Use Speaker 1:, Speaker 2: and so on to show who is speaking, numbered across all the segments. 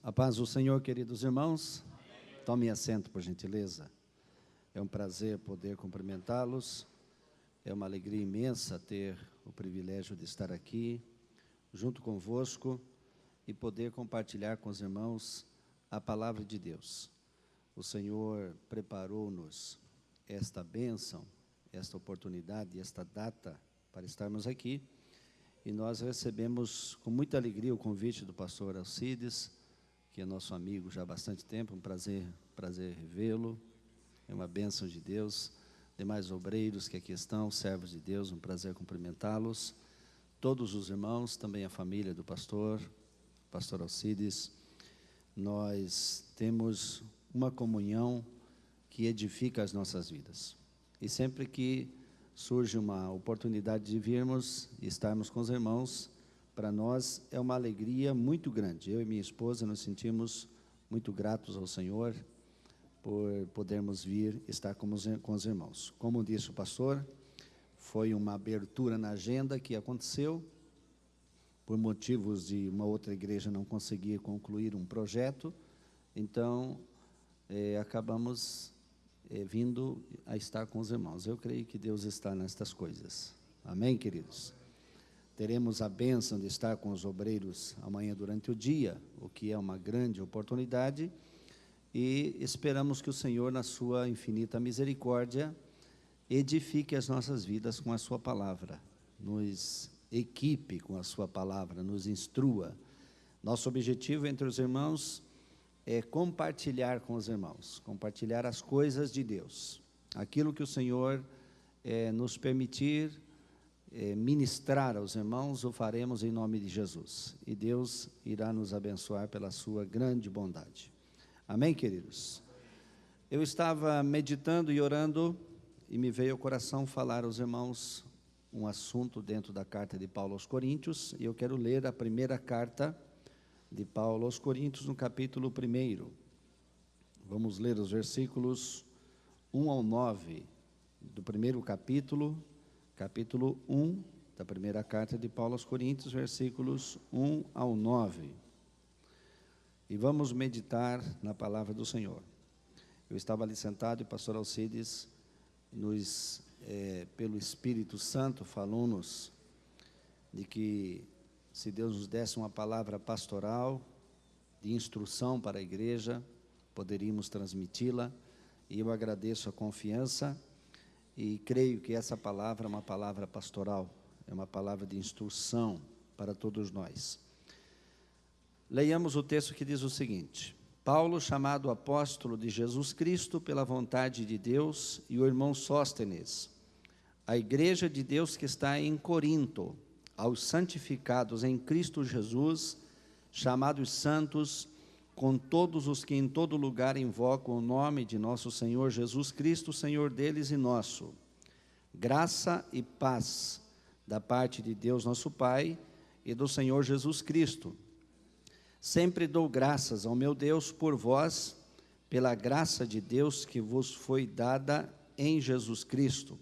Speaker 1: A paz do Senhor, queridos irmãos. Tome assento, por gentileza. É um prazer poder cumprimentá-los. É uma alegria imensa ter o privilégio de estar aqui, junto convosco, e poder compartilhar com os irmãos a palavra de Deus. O Senhor preparou-nos esta bênção, esta oportunidade, esta data para estarmos aqui, e nós recebemos com muita alegria o convite do pastor Alcides, que é nosso amigo já há bastante tempo. Um prazer revê-lo, é uma bênção de Deus. Demais obreiros que aqui estão, servos de Deus, um prazer cumprimentá-los. Todos os irmãos, também a família do pastor Alcides. Nós temos uma comunhão que edifica as nossas vidas. E sempre que surge uma oportunidade de virmos e estarmos com os irmãos, para nós é uma alegria muito grande. Eu e minha esposa nos sentimos muito gratos ao Senhor por podermos vir estar com os irmãos. Como disse o pastor, foi uma abertura na agenda que aconteceu, por motivos de uma outra igreja não conseguir concluir um projeto, então acabamos vindo a estar com os irmãos. Eu creio que Deus está nestas coisas. Amém, queridos? Teremos a bênção de estar com os obreiros amanhã durante o dia, o que é uma grande oportunidade, e esperamos que o Senhor, na sua infinita misericórdia, edifique as nossas vidas com a sua palavra, nos equipe com a sua palavra, nos instrua. Nosso objetivo entre os irmãos é compartilhar com os irmãos, compartilhar as coisas de Deus, aquilo que o Senhor nos permitir ministrar aos irmãos, o faremos em nome de Jesus, e Deus irá nos abençoar pela sua grande bondade. Amém, queridos? Eu estava meditando e orando, e me veio ao coração falar aos irmãos um assunto dentro da carta de Paulo aos Coríntios, e eu quero ler a primeira carta de Paulo aos Coríntios, no capítulo 1. Vamos ler os versículos 1 ao 9, do primeiro capítulo 1 da primeira carta de Paulo aos Coríntios, versículos 1 ao 9. E vamos meditar na palavra do Senhor. Eu estava ali sentado e o pastor Alcides, pelo Espírito Santo, falou-nos de que, se Deus nos desse uma palavra pastoral, de instrução para a igreja, poderíamos transmiti-la, e eu agradeço a confiança, e creio que essa palavra é uma palavra pastoral, é uma palavra de instrução para todos nós. Leiamos o texto que diz o seguinte: Paulo, chamado apóstolo de Jesus Cristo pela vontade de Deus, e o irmão Sóstenes, a igreja de Deus que está em Corinto, aos santificados em Cristo Jesus, chamados santos, com todos os que em todo lugar invocam o nome de nosso Senhor Jesus Cristo, Senhor deles e nosso. Graça e paz da parte de Deus nosso Pai e do Senhor Jesus Cristo. Sempre dou graças ao meu Deus por vós, pela graça de Deus que vos foi dada em Jesus Cristo,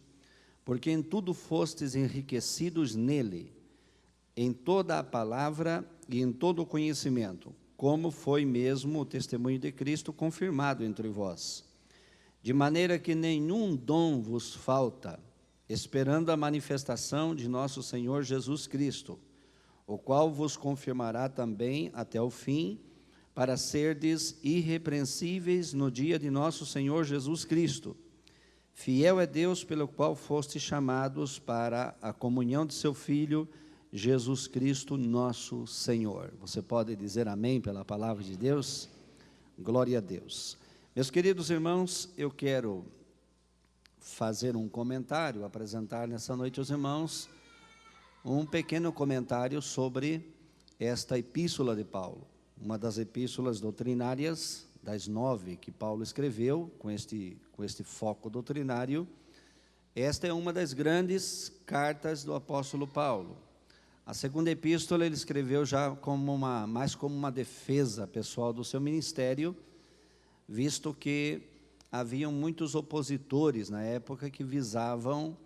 Speaker 1: porque em tudo fostes enriquecidos nele, em toda a palavra e em todo o conhecimento, como foi mesmo o testemunho de Cristo confirmado entre vós, de maneira que nenhum dom vos falta, esperando a manifestação de nosso Senhor Jesus Cristo, o qual vos confirmará também até o fim, para serdes irrepreensíveis no dia de nosso Senhor Jesus Cristo. Fiel é Deus, pelo qual fostes chamados para a comunhão de seu Filho, Jesus Cristo, nosso Senhor. Você pode dizer amém pela palavra de Deus? Glória a Deus. Meus queridos irmãos, eu quero fazer um comentário, apresentar nessa noite aos irmãos um pequeno comentário sobre esta epístola de Paulo, uma das epístolas doutrinárias, das 9 que Paulo escreveu, com este foco doutrinário. Esta é uma das grandes cartas do apóstolo Paulo. A segunda epístola ele escreveu já mais como uma defesa pessoal do seu ministério, visto que haviam muitos opositores na época que visavam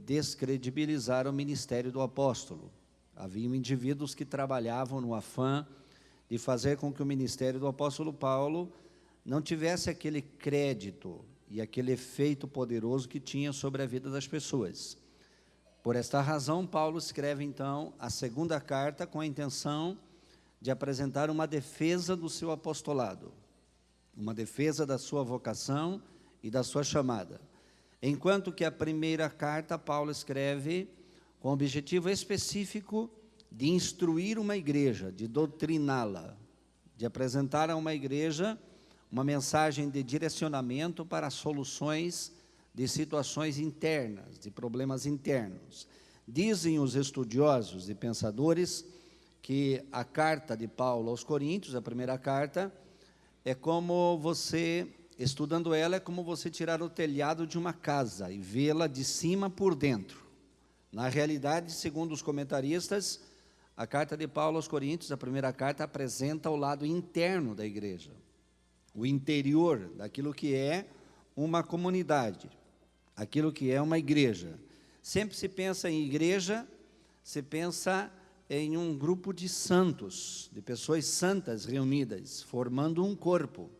Speaker 1: descredibilizar o ministério do apóstolo. Haviam indivíduos que trabalhavam no afã de fazer com que o ministério do apóstolo Paulo não tivesse aquele crédito e aquele efeito poderoso que tinha sobre a vida das pessoas. Por esta razão, Paulo escreve, então, a segunda carta com a intenção de apresentar uma defesa do seu apostolado, uma defesa da sua vocação e da sua chamada. Enquanto que a primeira carta, Paulo escreve com o objetivo específico de instruir uma igreja, de doutriná-la, de apresentar a uma igreja uma mensagem de direcionamento para soluções de situações internas, de problemas internos. Dizem os estudiosos e pensadores que a carta de Paulo aos Coríntios, a primeira carta, é como você, estudando ela, é como você tirar o telhado de uma casa e vê-la de cima por dentro. Na realidade, segundo os comentaristas, a carta de Paulo aos Coríntios, a primeira carta, apresenta o lado interno da igreja, o interior daquilo que é uma comunidade, aquilo que é uma igreja. Sempre se pensa em igreja, se pensa em um grupo de santos, de pessoas santas reunidas, formando um corpo,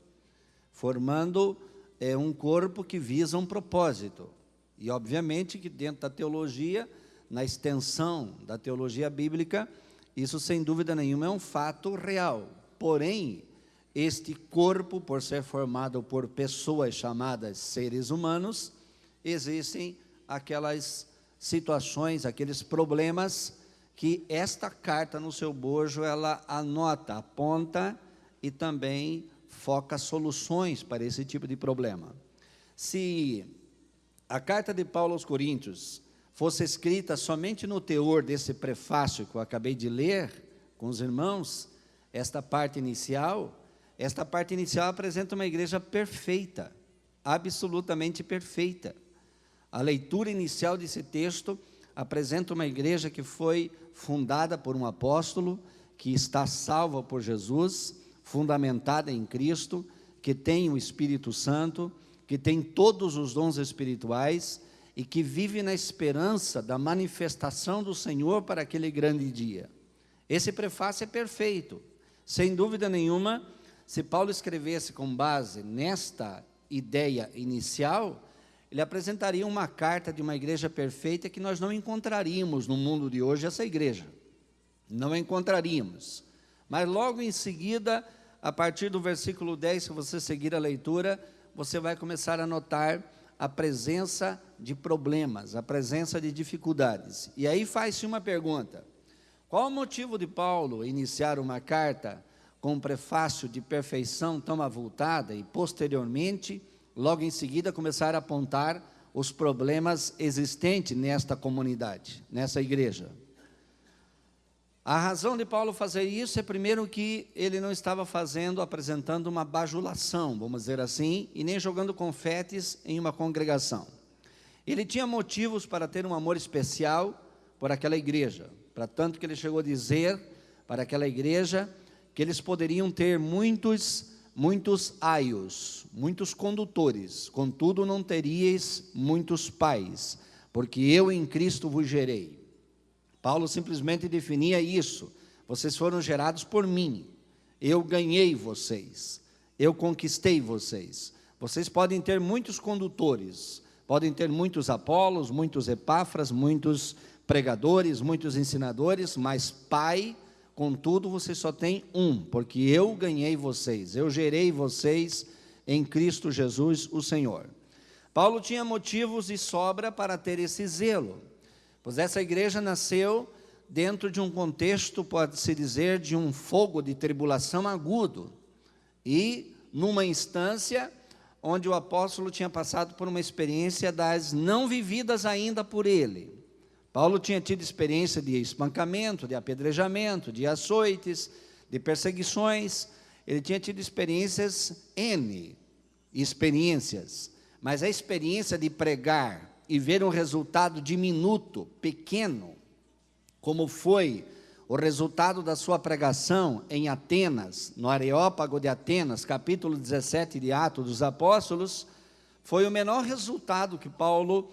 Speaker 1: um corpo que visa um propósito. E, obviamente, que dentro da teologia, na extensão da teologia bíblica, isso, sem dúvida nenhuma, é um fato real. Porém, este corpo, por ser formado por pessoas chamadas seres humanos, existem aquelas situações, aqueles problemas que esta carta, no seu bojo, ela anota, aponta e também foca soluções para esse tipo de problema. Se a carta de Paulo aos Coríntios fosse escrita somente no teor desse prefácio que eu acabei de ler com os irmãos, esta parte inicial apresenta uma igreja perfeita, absolutamente perfeita. A leitura inicial desse texto apresenta uma igreja que foi fundada por um apóstolo, que está salva por Jesus, fundamentada em Cristo, que tem o Espírito Santo, que tem todos os dons espirituais e que vive na esperança da manifestação do Senhor para aquele grande dia. Esse prefácio é perfeito. Sem dúvida nenhuma, se Paulo escrevesse com base nesta ideia inicial, ele apresentaria uma carta de uma igreja perfeita que nós não encontraríamos no mundo de hoje, essa igreja. Não encontraríamos. Mas logo em seguida, a partir do versículo 10, se você seguir a leitura, você vai começar a notar a presença de problemas, a presença de dificuldades. E aí faz-se uma pergunta: qual o motivo de Paulo iniciar uma carta com um prefácio de perfeição tão avultada e posteriormente, logo em seguida, começar a apontar os problemas existentes nesta comunidade, nessa igreja? A razão de Paulo fazer isso é, primeiro, que ele não estava apresentando uma bajulação, vamos dizer assim, e nem jogando confetes em uma congregação. Ele tinha motivos para ter um amor especial por aquela igreja, para tanto que ele chegou a dizer para aquela igreja que eles poderiam ter muitos aios, muitos condutores, contudo não teríeis muitos pais, porque eu em Cristo vos gerei. Paulo simplesmente definia isso: vocês foram gerados por mim, eu ganhei vocês, eu conquistei vocês. Vocês podem ter muitos condutores, podem ter muitos Apolos, muitos Epáfras, muitos pregadores, muitos ensinadores, mas pai, contudo, você só tem um, porque eu ganhei vocês, eu gerei vocês em Cristo Jesus, o Senhor. Paulo tinha motivos de sobra para ter esse zelo, pois essa igreja nasceu dentro de um contexto, pode-se dizer, de um fogo de tribulação agudo, e numa instância onde o apóstolo tinha passado por uma experiência das não vividas ainda por ele. Paulo tinha tido experiência de espancamento, de apedrejamento, de açoites, de perseguições. Ele tinha tido experiências, mas a experiência de pregar e ver um resultado diminuto, pequeno, como foi o resultado da sua pregação em Atenas, no Areópago de Atenas, capítulo 17 de Atos dos Apóstolos, foi o menor resultado que Paulo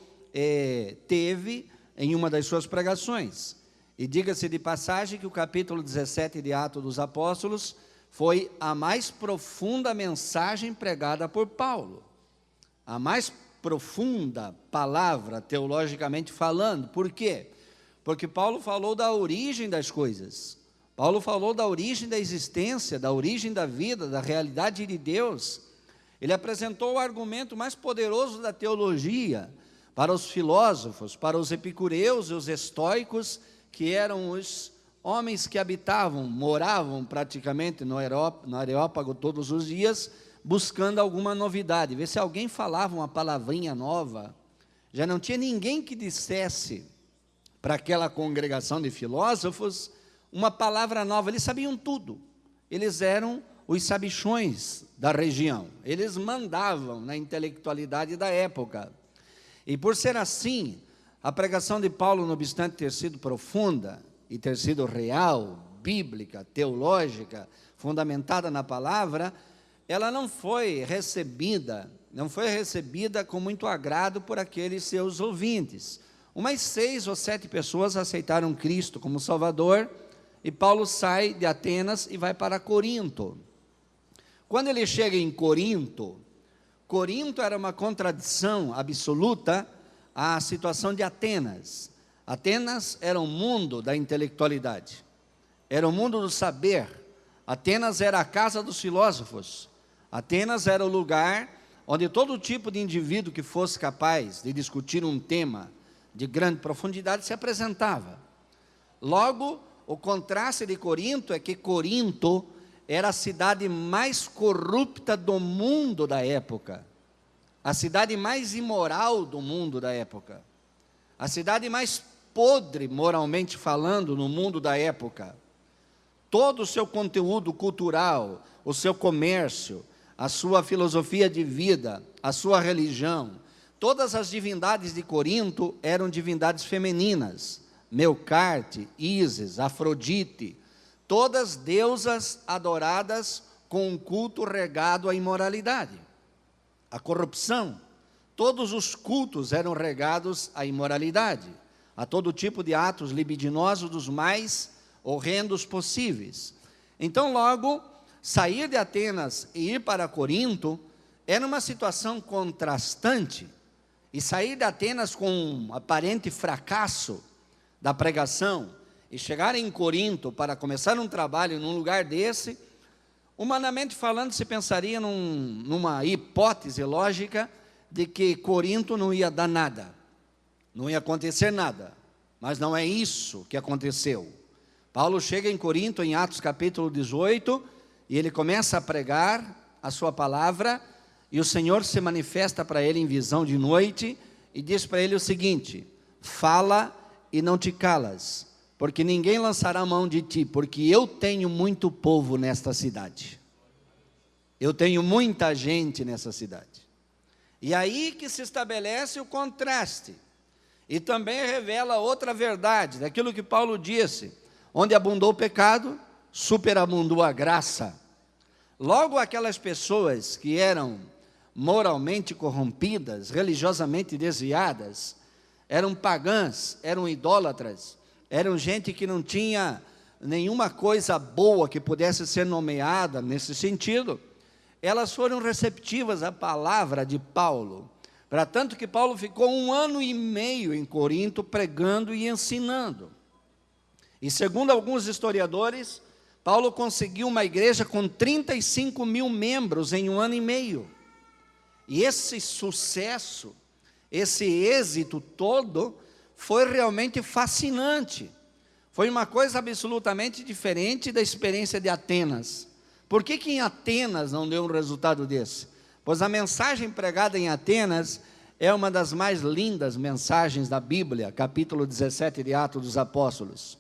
Speaker 1: teve em uma das suas pregações. E diga-se de passagem que o capítulo 17 de Atos dos Apóstolos foi a mais profunda mensagem pregada por Paulo. A mais profunda palavra, teologicamente falando. Por quê? Porque Paulo falou da origem das coisas. Paulo falou da origem da existência, da origem da vida, da realidade de Deus. Ele apresentou o argumento mais poderoso da teologia para os filósofos, para os epicureus e os estoicos, que eram os homens que moravam praticamente no Areópago todos os dias, buscando alguma novidade, ver se alguém falava uma palavrinha nova. Já não tinha ninguém que dissesse para aquela congregação de filósofos uma palavra nova. Eles sabiam tudo, eles eram os sabichões da região, eles mandavam na intelectualidade da época. E por ser assim, a pregação de Paulo, não obstante ter sido profunda e ter sido real, bíblica, teológica, fundamentada na palavra, ela não foi recebida com muito agrado por aqueles seus ouvintes. Umas 6 ou 7 pessoas aceitaram Cristo como Salvador, e Paulo sai de Atenas e vai para Corinto. Quando ele chega em Corinto, Corinto era uma contradição absoluta à situação de Atenas. Atenas era um mundo da intelectualidade, era o mundo do saber. Atenas era a casa dos filósofos. Atenas era o lugar onde todo tipo de indivíduo que fosse capaz de discutir um tema de grande profundidade se apresentava. Logo, o contraste de Corinto é que Corinto era a cidade mais corrupta do mundo da época, a cidade mais imoral do mundo da época, a cidade mais podre, moralmente falando, no mundo da época. Todo o seu conteúdo cultural, o seu comércio, a sua filosofia de vida, a sua religião, todas as divindades de Corinto eram divindades femininas. Melcarte, Ísis, Afrodite, todas deusas adoradas com um culto regado à imoralidade, à corrupção. Todos os cultos eram regados à imoralidade, a todo tipo de atos libidinosos dos mais horrendos possíveis. Então, logo, sair de Atenas e ir para Corinto era uma situação contrastante, e sair de Atenas com um aparente fracasso da pregação e chegar em Corinto para começar um trabalho num lugar desse, humanamente falando, se pensaria numa hipótese lógica de que Corinto não ia dar nada, não ia acontecer nada, mas não é isso que aconteceu. Paulo chega em Corinto em Atos capítulo 18 e ele começa a pregar a sua palavra, e o Senhor se manifesta para ele em visão de noite e diz para ele o seguinte: fala e não te calas, porque ninguém lançará mão de ti, porque eu tenho muito povo nesta cidade, eu tenho muita gente nessa cidade. E aí que se estabelece o contraste, e também revela outra verdade, daquilo que Paulo disse: onde abundou o pecado, superabundou a graça. Logo, aquelas pessoas que eram moralmente corrompidas, religiosamente desviadas, eram pagãs, eram idólatras, eram gente que não tinha nenhuma coisa boa que pudesse ser nomeada nesse sentido. Elas foram receptivas à palavra de Paulo, para tanto que Paulo ficou 1 ano e meio em Corinto pregando e ensinando. E segundo alguns historiadores, Paulo conseguiu uma igreja com 35 mil membros em 1 ano e meio. E esse sucesso, esse êxito todo, foi realmente fascinante. Foi uma coisa absolutamente diferente da experiência de Atenas. Por que em Atenas não deu um resultado desse? Pois a mensagem pregada em Atenas é uma das mais lindas mensagens da Bíblia, capítulo 17 de Atos dos Apóstolos.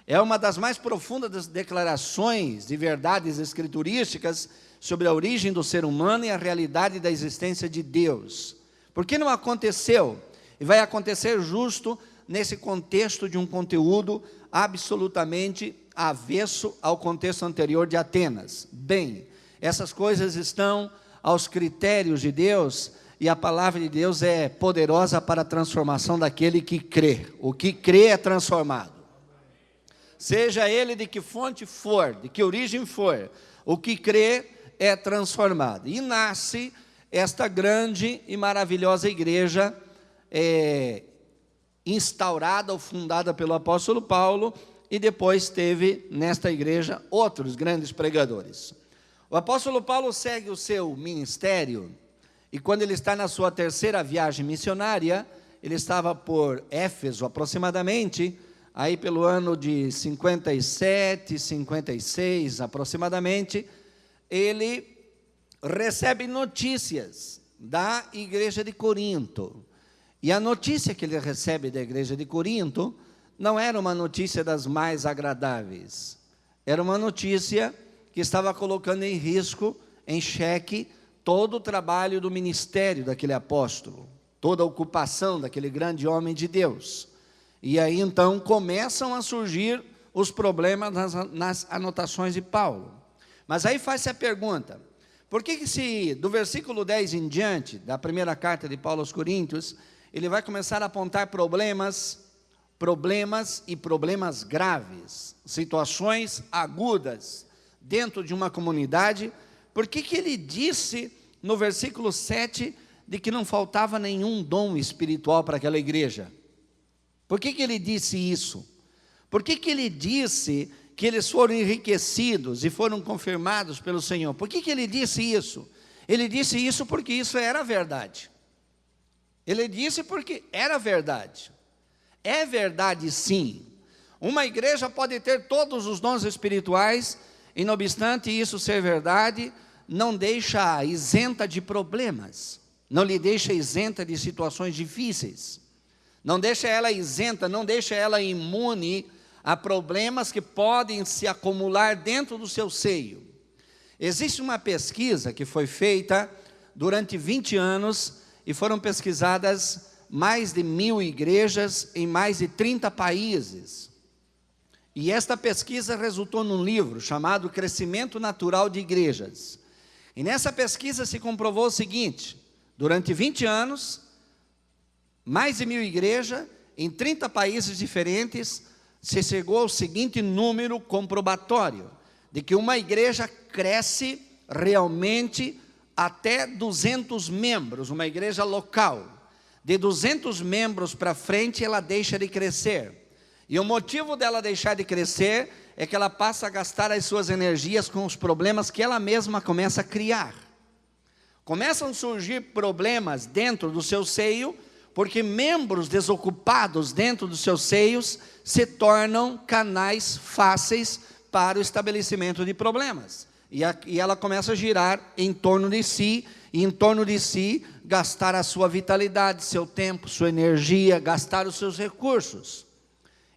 Speaker 1: É uma das mais profundas declarações de verdades escriturísticas sobre a origem do ser humano e a realidade da existência de Deus. Por que não aconteceu? E vai acontecer justo nesse contexto de um conteúdo absolutamente avesso ao contexto anterior de Atenas. Bem, essas coisas estão aos critérios de Deus, e a palavra de Deus é poderosa para a transformação daquele que crê. O que crê é transformado. seja ele de que fonte for, de que origem for, o que crê é transformado. E nasce esta grande e maravilhosa igreja, instaurada ou fundada pelo apóstolo Paulo, e depois teve nesta igreja outros grandes pregadores. O apóstolo Paulo segue o seu ministério, e quando ele está na sua terceira viagem missionária, ele estava por Éfeso aproximadamente, aí pelo ano de 57, 56 aproximadamente, ele recebe notícias da igreja de Corinto. E a notícia que ele recebe da igreja de Corinto não era uma notícia das mais agradáveis. Era uma notícia que estava colocando em risco, em xeque, todo o trabalho do ministério daquele apóstolo, toda a ocupação daquele grande homem de Deus. E aí então começam a surgir os problemas nas anotações de Paulo. Mas aí faz-se a pergunta: por que se do versículo 10 em diante, da primeira carta de Paulo aos Coríntios, ele vai começar a apontar problemas graves, situações agudas dentro de uma comunidade? Por que ele disse no versículo 7 de que não faltava nenhum dom espiritual para aquela igreja? Por que ele disse isso? Por que ele disse que eles foram enriquecidos e foram confirmados pelo Senhor? Por que ele disse isso? Ele disse isso porque isso era verdade. Ele disse porque era verdade. É verdade, sim. Uma igreja pode ter todos os dons espirituais, e não obstante isso ser verdade, não deixa isenta de problemas, não lhe deixa isenta de situações difíceis, não deixa ela isenta, não deixa ela imune a problemas que podem se acumular dentro do seu seio. Existe uma pesquisa que foi feita durante 20 anos, e foram pesquisadas mais de 1000 igrejas em mais de 30 países. E esta pesquisa resultou num livro chamado Crescimento Natural de Igrejas. E nessa pesquisa se comprovou o seguinte: durante 20 anos, mais de 1000 igrejas, em 30 países diferentes, se chegou ao seguinte número comprobatório, de que uma igreja cresce realmente até 200 membros, uma igreja local. De 200 membros para frente, ela deixa de crescer. E o motivo dela deixar de crescer é que ela passa a gastar as suas energias com os problemas que ela mesma começa a criar. Começam a surgir problemas dentro do seu seio, porque membros desocupados dentro dos seus seios se tornam canais fáceis para o estabelecimento de problemas. E ela começa a girar em torno de si, e em torno de si gastar a sua vitalidade, seu tempo, sua energia, gastar os seus recursos.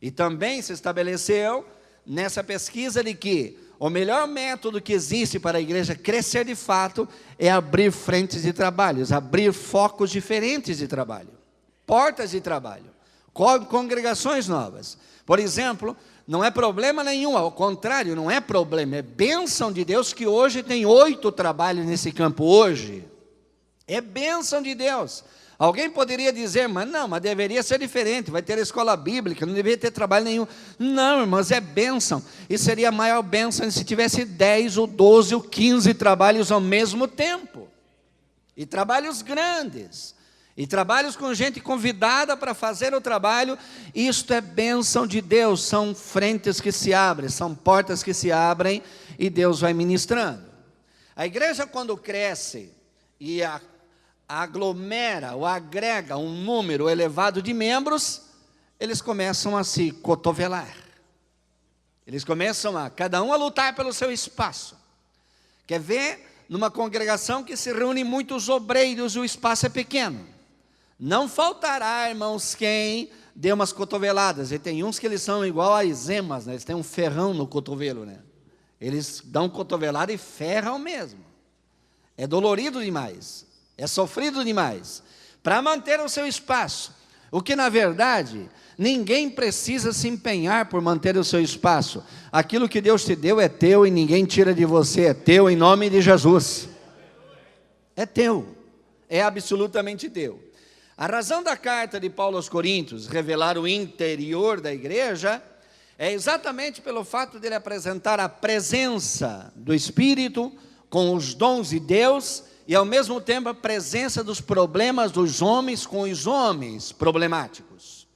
Speaker 1: E também se estabeleceu nessa pesquisa de que o melhor método que existe para a igreja crescer de fato é abrir frentes de trabalhos, abrir focos diferentes de trabalho, portas de trabalho, congregações novas. Por exemplo, não é problema nenhum, ao contrário, não é problema, é bênção de Deus que hoje tem 8 trabalhos nesse campo hoje. É bênção de Deus. Alguém poderia dizer, mas deveria ser diferente, vai ter escola bíblica, não deveria ter trabalho nenhum. Não, irmãos, é bênção. E seria a maior bênção se tivesse 10 ou 12 ou 15 trabalhos ao mesmo tempo. E trabalhos grandes. E trabalhos com gente convidada para fazer o trabalho. Isto é bênção de Deus, são frentes que se abrem, são portas que se abrem e Deus vai ministrando. A igreja, quando cresce e aglomera ou agrega um número elevado de membros, eles começam a se cotovelar. Eles começam cada um a lutar pelo seu espaço. Quer ver? Numa congregação que se reúne muitos obreiros, o espaço é pequeno. Não faltará, irmãos, quem dê umas cotoveladas. E tem uns que eles são igual a ezemas, né? Eles têm um ferrão no cotovelo, né? Eles dão cotovelada e ferram mesmo. É dolorido demais, é sofrido demais, para manter o seu espaço. O que, na verdade, ninguém precisa se empenhar por manter o seu espaço. Aquilo que Deus te deu é teu e ninguém tira de você, é teu em nome de Jesus. É teu, é absolutamente teu. A razão da carta de Paulo aos Coríntios, revelar o interior da igreja, É exatamente pelo fato de ele apresentar a presença do Espírito com os dons de Deus e ao mesmo tempo a presença dos problemas dos homens com os homens problemáticos,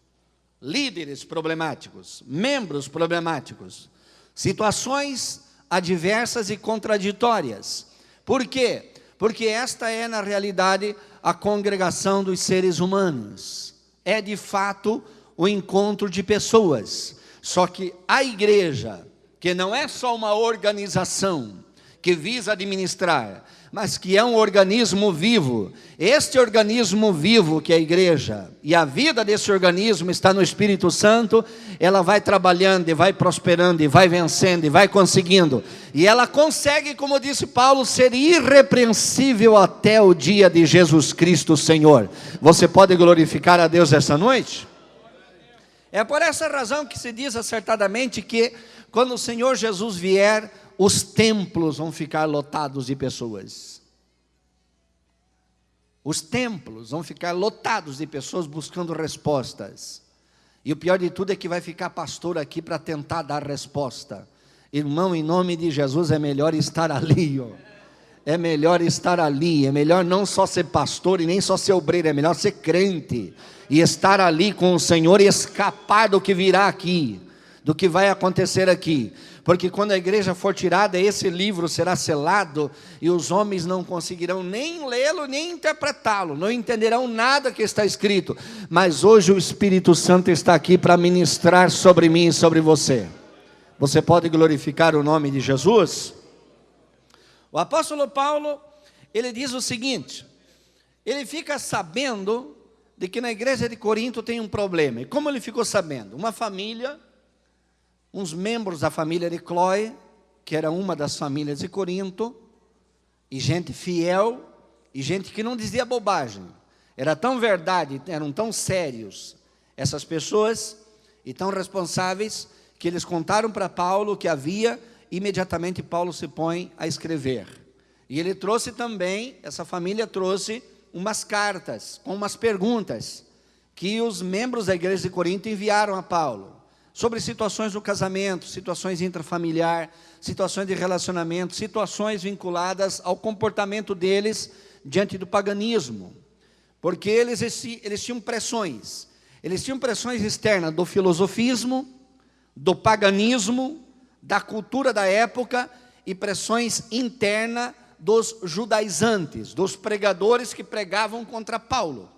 Speaker 1: líderes problemáticos, membros problemáticos, situações adversas e contraditórias. Por quê? Porque esta é, na realidade, a congregação dos seres humanos. É, de fato, o encontro de pessoas. Só que a igreja, que não é só uma organização que visa administrar, mas que é um organismo vivo. Este organismo vivo que é a igreja, e a vida desse organismo está no Espírito Santo, ela vai trabalhando e vai prosperando e vai vencendo e vai conseguindo. E ela consegue, como disse Paulo, ser irrepreensível até o dia de Jesus Cristo Senhor. Você pode glorificar a Deus esta noite? É por essa razão que se diz acertadamente que quando o Senhor Jesus vier, os templos vão ficar lotados de pessoas. Os templos vão ficar lotados de pessoas buscando respostas. E o pior de tudo é que vai ficar pastor aqui para tentar dar resposta. Irmão, em nome de Jesus, é melhor estar ali, ó. É melhor estar ali, é melhor não só ser pastor e nem só ser obreiro, é melhor ser crente e estar ali com o Senhor e escapar do que virá aqui, do que vai acontecer aqui. Porque quando a igreja for tirada, esse livro será selado e os homens não conseguirão nem lê-lo, nem interpretá-lo, não entenderão nada que está escrito. Mas hoje o Espírito Santo está aqui para ministrar sobre mim e sobre você. Você pode glorificar o nome de Jesus? O apóstolo Paulo, ele diz o seguinte, ele fica sabendo de que na igreja de Corinto tem um problema. E como ele ficou sabendo? Uma família, uns membros da família de Cloé, que era uma das famílias de Corinto, e gente fiel, e gente que não dizia bobagem. Era tão verdade, eram tão sérios essas pessoas, e tão responsáveis, que eles contaram para Paulo o que havia. Imediatamente Paulo se põe a escrever. E ele trouxe também, essa família trouxe umas cartas, com umas perguntas, que os membros da igreja de Corinto enviaram a Paulo, sobre situações do casamento, situações intrafamiliar, situações de relacionamento, situações vinculadas ao comportamento deles diante do paganismo. Porque eles tinham pressões. Eles tinham pressões externas do filosofismo, do paganismo, da cultura da época e pressões internas dos judaizantes, dos pregadores que pregavam contra Paulo.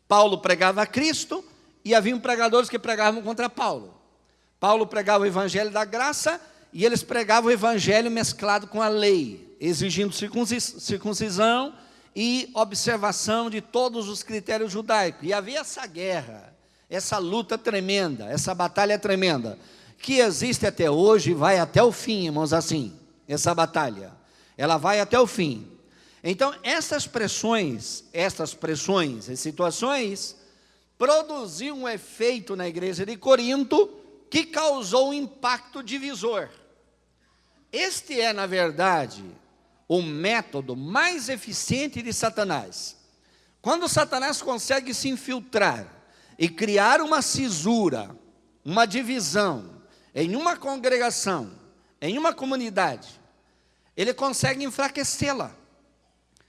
Speaker 1: Paulo pregava a Cristo e haviam pregadores que pregavam contra Paulo. Paulo pregava o evangelho da graça e eles pregavam o evangelho mesclado com a lei, exigindo circuncisão e observação de todos os critérios judaicos. E havia essa guerra, essa luta tremenda, essa batalha tremenda, que existe até hoje e vai até o fim, irmãos, assim, essa batalha, ela vai até o fim. Então, essas pressões e situações, produziu um efeito na igreja de Corinto, que causou um impacto divisor. Este é, na verdade, o método mais eficiente de Satanás. Quando Satanás consegue se infiltrar e criar uma cisura, uma divisão, em uma congregação, em uma comunidade, ele consegue enfraquecê-la.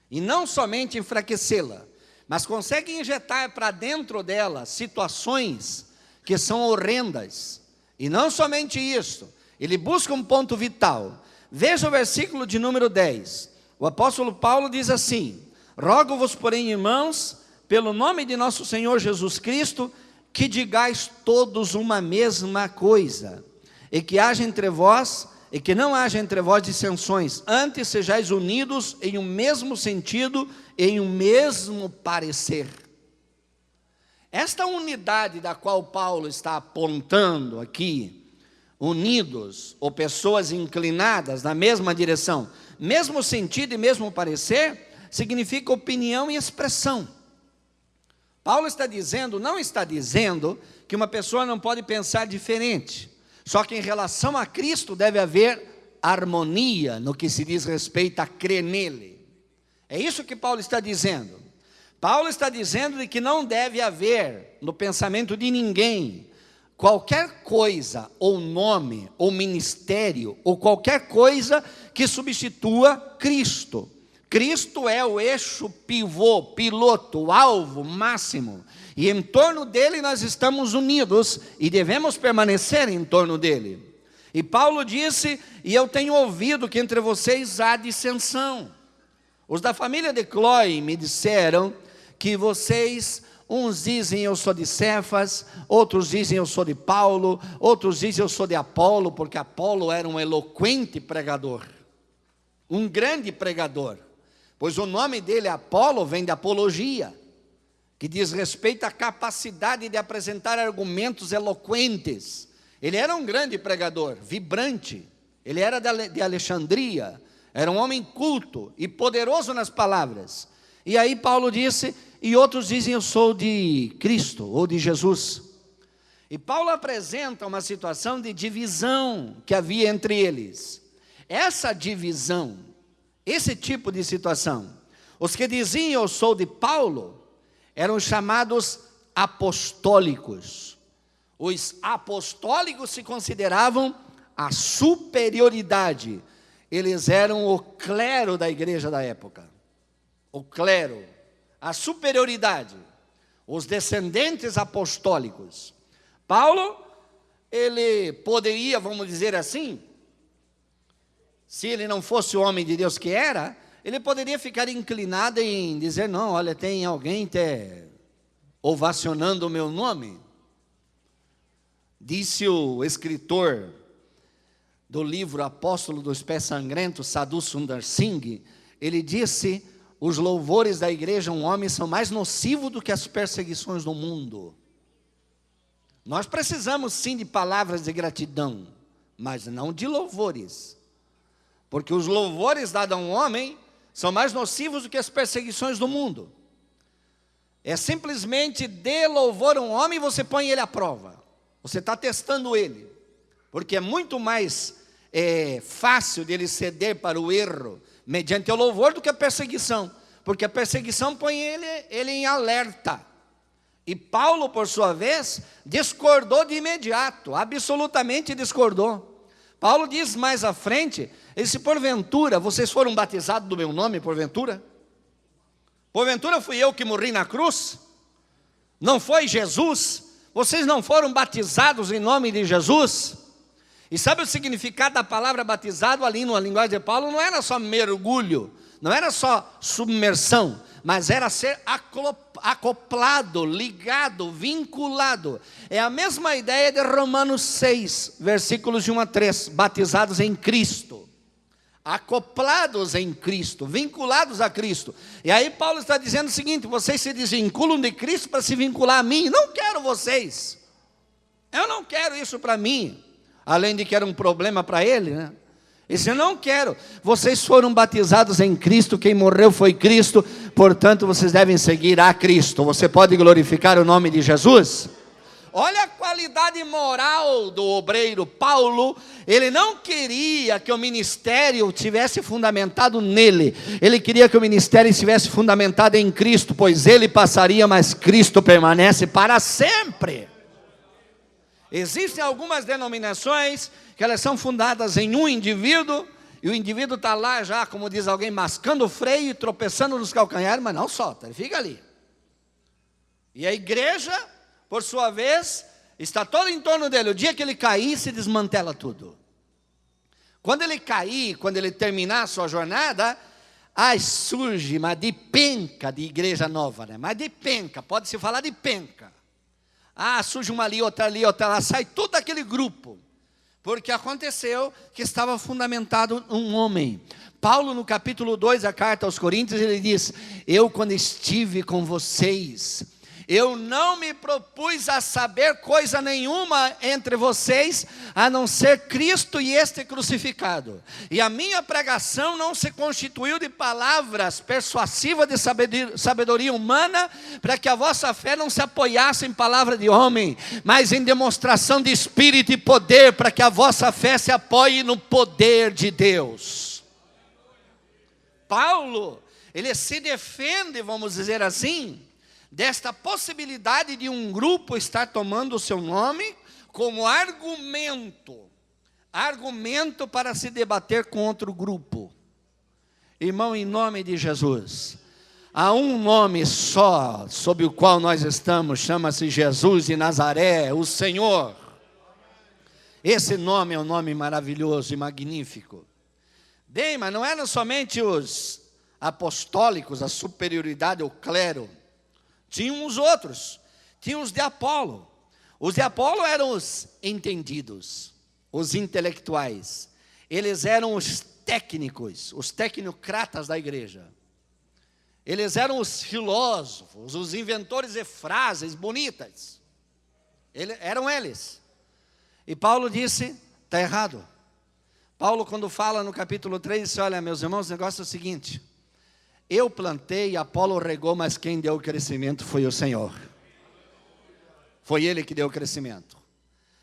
Speaker 1: E não somente enfraquecê-la, mas consegue injetar para dentro dela situações que são horrendas. E não somente isso, ele busca um ponto vital. Veja o versículo de número 10. O apóstolo Paulo diz assim: rogo-vos, porém, irmãos, pelo nome de nosso Senhor Jesus Cristo, que digais todos uma mesma coisa, e que haja entre vós, e que não haja entre vós dissensões, antes sejais unidos em um mesmo sentido, em um mesmo parecer. Esta unidade da qual Paulo está apontando aqui, unidos, ou pessoas inclinadas na mesma direção, mesmo sentido e mesmo parecer, significa opinião e expressão. Paulo está dizendo, não está dizendo que uma pessoa não pode pensar diferente, só que em relação a Cristo deve haver harmonia no que se diz respeito a crer nele. É isso que Paulo está dizendo. Paulo está dizendo de que não deve haver no pensamento de ninguém qualquer coisa, ou nome, ou ministério, ou qualquer coisa que substitua Cristo. Cristo é o eixo pivô, piloto, alvo máximo. E em torno dele nós estamos unidos e devemos permanecer em torno dele. E Paulo disse, e eu tenho ouvido que entre vocês há dissensão. Os da família de Cloe me disseram que vocês, uns dizem eu sou de Cefas, outros dizem eu sou de Paulo, outros dizem eu sou de Apolo, porque Apolo era um eloquente pregador, um grande pregador. Pois o nome dele, Apolo, vem de apologia, que diz respeito à capacidade de apresentar argumentos eloquentes. Ele era um grande pregador, vibrante. Ele era de Alexandria, era um homem culto e poderoso nas palavras. E aí Paulo disse, e outros dizem eu sou de Cristo ou de Jesus. E Paulo apresenta uma situação de divisão que havia entre eles. Essa divisão, esse tipo de situação, os que diziam eu sou de Paulo, eram chamados apostólicos. Os apostólicos se consideravam a superioridade. Eles eram o clero da igreja da época. O clero, a superioridade. Os descendentes apostólicos. Paulo, ele poderia, vamos dizer assim, se ele não fosse o homem de Deus que era, ele poderia ficar inclinado em dizer, não, olha, tem alguém ovacionando o meu nome. Disse o escritor do livro Apóstolo dos Pés Sangrentos, Sadhu Sundar Singh, ele disse, os louvores da igreja um homem são mais nocivos do que as perseguições do mundo. Nós precisamos sim de palavras de gratidão, mas não de louvores. Porque os louvores dados a um homem são mais nocivos do que as perseguições do mundo. É simplesmente dê louvor a um homem e você põe ele à prova. Você está testando ele. Porque é muito mais fácil dele ceder para o erro mediante o louvor do que a perseguição. Porque a perseguição põe ele em alerta. E Paulo, por sua vez, discordou de imediato, absolutamente discordou. Paulo diz mais à frente, se porventura vocês foram batizados do meu nome, porventura? Porventura fui eu que morri na cruz? Não foi Jesus? Vocês não foram batizados em nome de Jesus? E sabe o significado da palavra batizado ali na linguagem de Paulo? Não era só mergulho, não era só submersão, mas era ser acoplado, ligado, vinculado. É a mesma ideia de Romanos 6, versículos de 1 a 3, batizados em Cristo, acoplados em Cristo, vinculados a Cristo. E aí Paulo está dizendo o seguinte, vocês se desvinculam de Cristo para se vincular a mim, não quero vocês, eu não quero isso para mim, além de que era um problema para ele, né? Ele eu não quero, vocês foram batizados em Cristo, quem morreu foi Cristo, portanto vocês devem seguir a Cristo. Você pode glorificar o nome de Jesus? Olha a qualidade moral do obreiro Paulo. Ele não queria que o ministério tivesse fundamentado nele, ele queria que o ministério estivesse fundamentado em Cristo, pois ele passaria, mas Cristo permanece para sempre. Existem algumas denominações que elas são fundadas em um indivíduo, e o indivíduo está lá já, como diz alguém, mascando o freio e tropeçando nos calcanhares, mas não solta, ele fica ali. E a igreja, por sua vez, está toda em torno dele. O dia que ele cair, se desmantela tudo. Quando ele cair, quando ele terminar a sua jornada, surge uma de penca de igreja nova, né? Mas de penca, pode-se falar de penca. Surge uma ali, outra lá, sai todo aquele grupo. Porque aconteceu que estava fundamentado um homem. Paulo, no capítulo 2, a carta aos Coríntios, ele diz, eu quando estive com vocês, eu não me propus a saber coisa nenhuma entre vocês, a não ser Cristo e este crucificado. E a minha pregação não se constituiu de palavras persuasivas de sabedoria humana, para que a vossa fé não se apoiasse em palavra de homem, mas em demonstração de espírito e poder, para que a vossa fé se apoie no poder de Deus. Paulo, ele se defende, vamos dizer assim, desta possibilidade de um grupo estar tomando o seu nome, como argumento para se debater com outro grupo. Irmão, em nome de Jesus, há um nome só sob o qual nós estamos, chama-se Jesus de Nazaré, o Senhor. Esse nome é um nome maravilhoso e magnífico. Bem, mas não eram somente os apostólicos, a superioridade, o clero. Tinham os outros, tinham os de Apolo. Os de Apolo eram os entendidos, os intelectuais. Eles eram os técnicos, os tecnocratas da igreja. Eles eram os filósofos, os inventores de frases bonitas. Eram eles. E Paulo disse, está errado. Paulo, quando fala no capítulo 3, disse, olha, meus irmãos, o negócio é o seguinte: eu plantei, Apolo regou, mas quem deu o crescimento foi o Senhor. Foi Ele que deu o crescimento.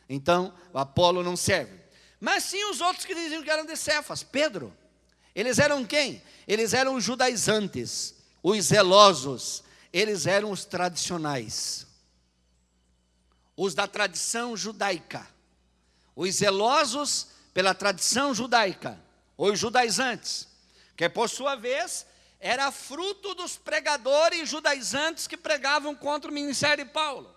Speaker 1: Então, o Apolo não serve. Mas sim os outros que diziam que eram de Cefas, Pedro. Eles eram quem? Eles eram os judaizantes, os zelosos. Eles eram os tradicionais, os da tradição judaica. Os zelosos pela tradição judaica, os judaizantes, que por sua vez era fruto dos pregadores judaizantes que pregavam contra o ministério de Paulo.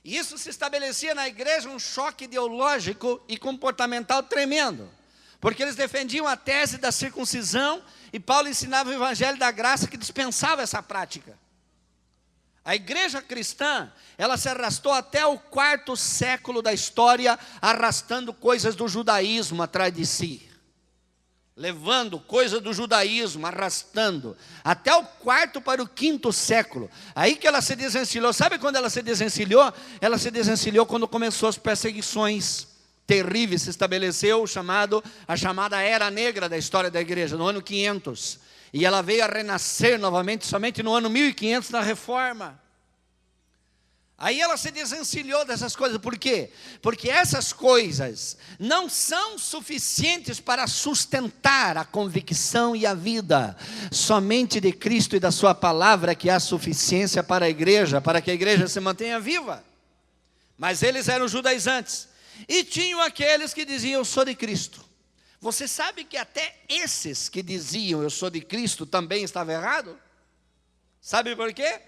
Speaker 1: E isso se estabelecia na igreja um choque ideológico e comportamental tremendo, porque eles defendiam a tese da circuncisão e Paulo ensinava o evangelho da graça que dispensava essa prática. A igreja cristã, ela se arrastou até o 4º século da história, arrastando coisas do judaísmo atrás de si. Levando coisas do judaísmo, arrastando, até o 4º para o 5º século. Aí que ela se desencilhou. Sabe quando ela se desencilhou? Ela se desencilhou quando começou as perseguições terríveis. Se estabeleceu a chamada Era Negra da história da igreja, no ano 500. E ela veio a renascer novamente somente no ano 1500, na Reforma. Aí ela se desencilhou dessas coisas. Por quê? Porque essas coisas não são suficientes para sustentar a convicção e a vida. Somente de Cristo e da sua palavra que há suficiência para a igreja, para que a igreja se mantenha viva. Mas eles eram judaizantes. E tinham aqueles que diziam, eu sou de Cristo. Você sabe que até esses que diziam, eu sou de Cristo, também estavam errados? Sabe por quê?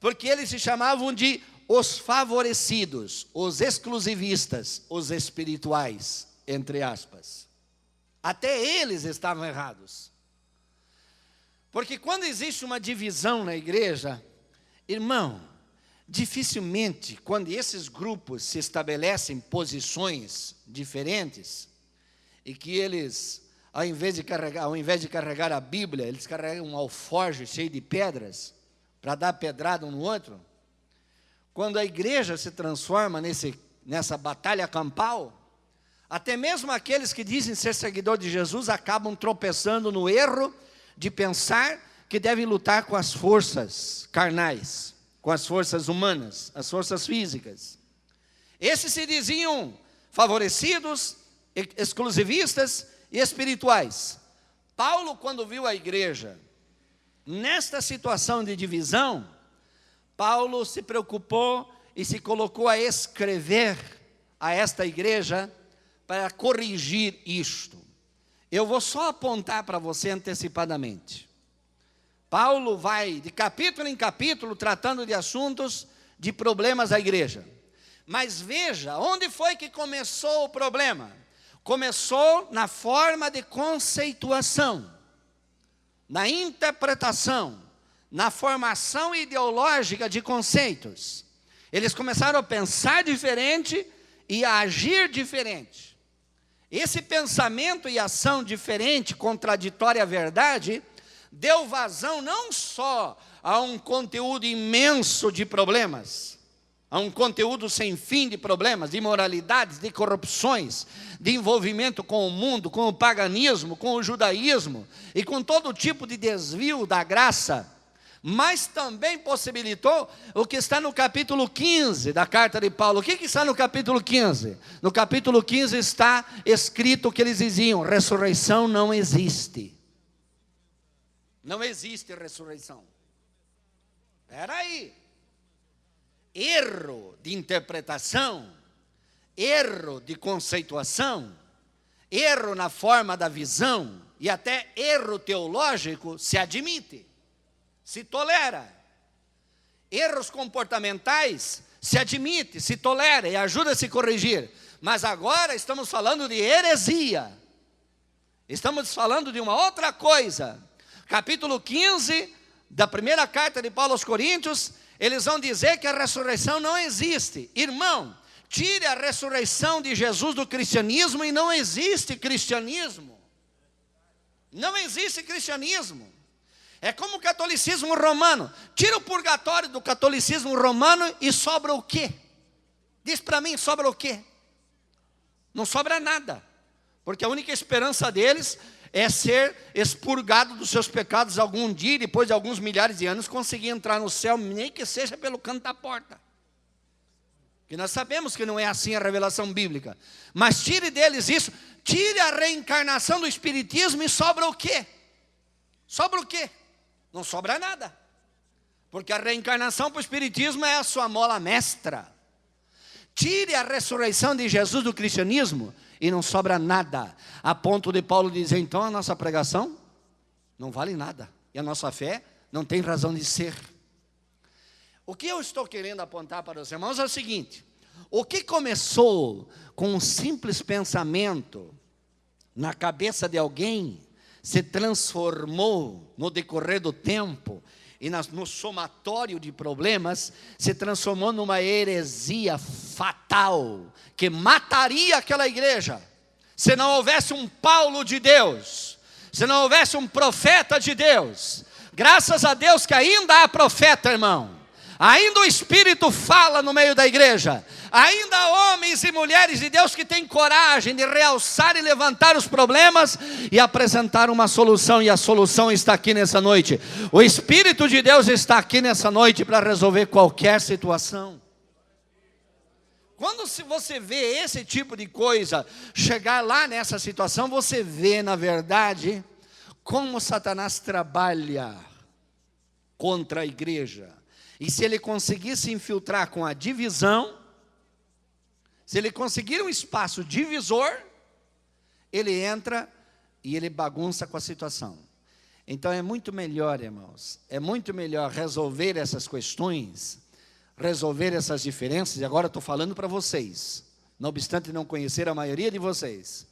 Speaker 1: Porque eles se chamavam de os favorecidos, os exclusivistas, os espirituais, entre aspas. Até eles estavam errados. Porque quando existe uma divisão na igreja, irmão, dificilmente, quando esses grupos se estabelecem posições diferentes, e que eles, ao invés de carregar a Bíblia, eles carregam um alforje cheio de pedras, para dar pedrada um no outro. Quando a igreja se transforma nessa batalha campal, até mesmo aqueles que dizem ser seguidor de Jesus, acabam tropeçando no erro de pensar que devem lutar com as forças carnais, com as forças humanas, as forças físicas. Esses se diziam favorecidos, exclusivistas e espirituais. Paulo, quando viu a igreja nesta situação de divisão, Paulo se preocupou e se colocou a escrever a esta igreja para corrigir isto. Eu vou só apontar para você antecipadamente. Paulo vai de capítulo em capítulo tratando de assuntos, de problemas da igreja. Mas veja, onde foi que começou o problema? Começou na forma de conceituação, na interpretação, na formação ideológica de conceitos. Eles começaram a pensar diferente e a agir diferente. Esse pensamento e ação diferente, contraditória à verdade, deu vazão não só a um conteúdo imenso de problemas, a um conteúdo sem fim de problemas, de imoralidades, de corrupções, de envolvimento com o mundo, com o paganismo, com o judaísmo e com todo tipo de desvio da graça, mas também possibilitou o que está no capítulo 15 da carta de Paulo. O que está no capítulo 15? No capítulo 15 está escrito que eles diziam, ressurreição não existe. Não existe ressurreição. Espera aí. Erro de interpretação erro de conceituação, erro na forma da visão e até erro teológico se admite, se tolera. Erros comportamentais se admite, se tolera e ajuda a se corrigir. Mas agora estamos falando de heresia. Estamos falando de uma outra coisa. Capítulo 15 da primeira carta de Paulo aos Coríntios, eles vão dizer que a ressurreição não existe. Irmão, tire a ressurreição de Jesus do cristianismo e não existe cristianismo. Não existe cristianismo. É como o catolicismo romano. Tira o purgatório do catolicismo romano e sobra o quê? Diz para mim, sobra o quê? Não sobra nada. Porque a única esperança deles é ser expurgado dos seus pecados algum dia, e depois de alguns milhares de anos, conseguir entrar no céu, nem que seja pelo canto da porta. Que nós sabemos que não é assim a revelação bíblica. Mas tire deles isso, tire a reencarnação do espiritismo e sobra o quê? Sobra o quê? Não sobra nada. Porque a reencarnação para o espiritismo é a sua mola mestra. Tire a ressurreição de Jesus do cristianismo e não sobra nada. A ponto de Paulo dizer, então a nossa pregação não vale nada. E a nossa fé não tem razão de ser. O que eu estou querendo apontar para os irmãos é o seguinte: o que começou com um simples pensamento na cabeça de alguém, se transformou no decorrer do tempo e no somatório de problemas, se transformou numa heresia fatal, que mataria aquela igreja, se não houvesse um Paulo de Deus, se não houvesse um profeta de Deus. Graças a Deus que ainda há profeta, irmão. Ainda o Espírito fala no meio da igreja. Ainda há homens e mulheres de Deus que têm coragem de realçar e levantar os problemas e apresentar uma solução. E a solução está aqui nessa noite. O Espírito de Deus está aqui nessa noite para resolver qualquer situação. Quando você vê esse tipo de coisa chegar lá nessa situação, você vê, na verdade, como Satanás trabalha contra a igreja. E se ele conseguir se infiltrar com a divisão, se ele conseguir um espaço divisor, ele entra e ele bagunça com a situação. Então é muito melhor, irmãos, é muito melhor resolver essas questões, resolver essas diferenças. E agora estou falando para vocês, não obstante não conhecer a maioria de vocês.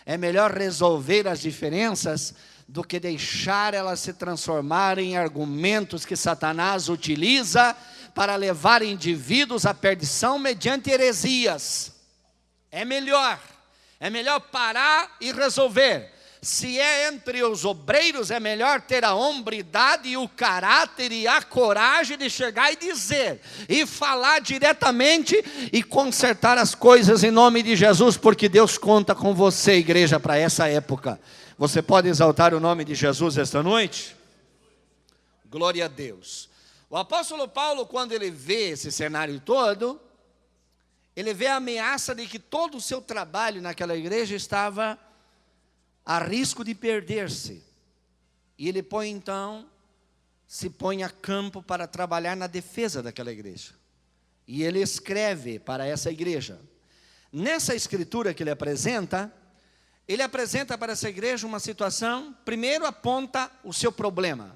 Speaker 1: É melhor resolver as diferenças do que deixar elas se transformarem em argumentos que Satanás utiliza para levar indivíduos à perdição mediante heresias. É melhor parar e resolver. Se é entre os obreiros, é melhor ter a hombridade e o caráter e a coragem de chegar e dizer, e falar diretamente e consertar as coisas em nome de Jesus, porque Deus conta com você, igreja, para essa época. Você pode exaltar o nome de Jesus esta noite? Glória a Deus. O apóstolo Paulo, quando ele vê esse cenário todo, ele vê a ameaça de que todo o seu trabalho naquela igreja estava a risco de perder-se. E ele se põe a campo para trabalhar na defesa daquela igreja. E ele escreve para essa igreja. Nessa escritura que ele apresenta para essa igreja uma situação, primeiro aponta o seu problema.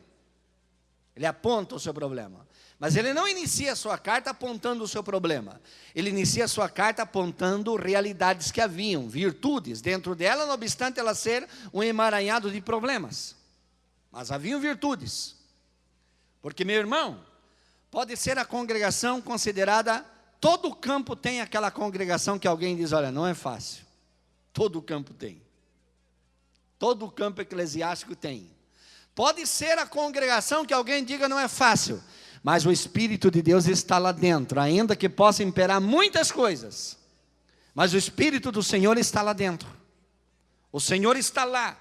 Speaker 1: Ele aponta o seu problema. Mas ele não inicia a sua carta apontando o seu problema. Ele inicia a sua carta apontando realidades que haviam, virtudes dentro dela, não obstante ela ser um emaranhado de problemas. Mas haviam virtudes. Porque, meu irmão, pode ser a congregação considerada, todo o campo tem aquela congregação que alguém diz, olha, não é fácil. Todo o campo tem. Todo o campo eclesiástico tem. Pode ser a congregação que alguém diga não é fácil, mas o Espírito de Deus está lá dentro, ainda que possa imperar muitas coisas, mas o Espírito do Senhor está lá dentro. O Senhor está lá,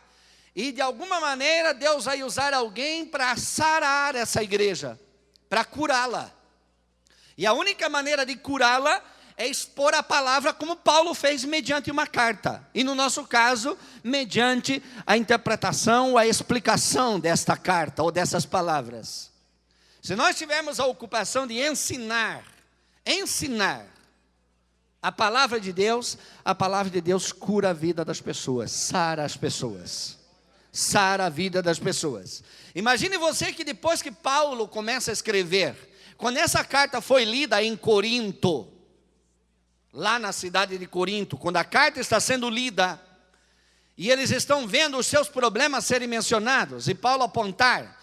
Speaker 1: e de alguma maneira Deus vai usar alguém para sarar essa igreja, para curá-la. E a única maneira de curá-la é expor a palavra como Paulo fez mediante uma carta. E no nosso caso, mediante a interpretação, a explicação desta carta ou dessas palavras. Se nós tivermos a ocupação de ensinar, A palavra de Deus cura a vida das pessoas, sara as pessoas, sara a vida das pessoas. Imagine você que depois que Paulo começa a escrever, quando essa carta foi lida em Corinto, lá na cidade de Corinto, quando a carta está sendo lida, e eles estão vendo os seus problemas serem mencionados, e Paulo apontar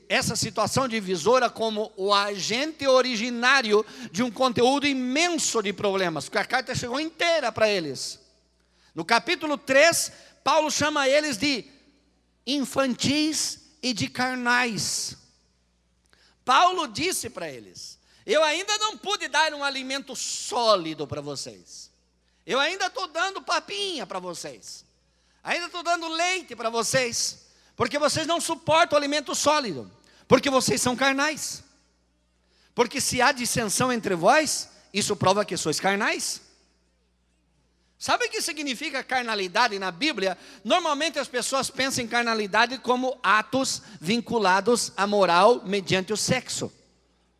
Speaker 1: essa situação divisora como o agente originário de um conteúdo imenso de problemas, porque a carta chegou inteira para eles. No capítulo 3, Paulo chama eles de infantis e de carnais. Paulo disse para eles: eu ainda não pude dar um alimento sólido para vocês, eu ainda estou dando papinha para vocês, ainda estou dando leite para vocês, porque vocês não suportam o alimento sólido, porque vocês são carnais. Porque se há dissensão entre vós, isso prova que sois carnais. Sabe o que significa carnalidade na Bíblia? Normalmente as pessoas pensam em carnalidade como atos vinculados à moral mediante o sexo.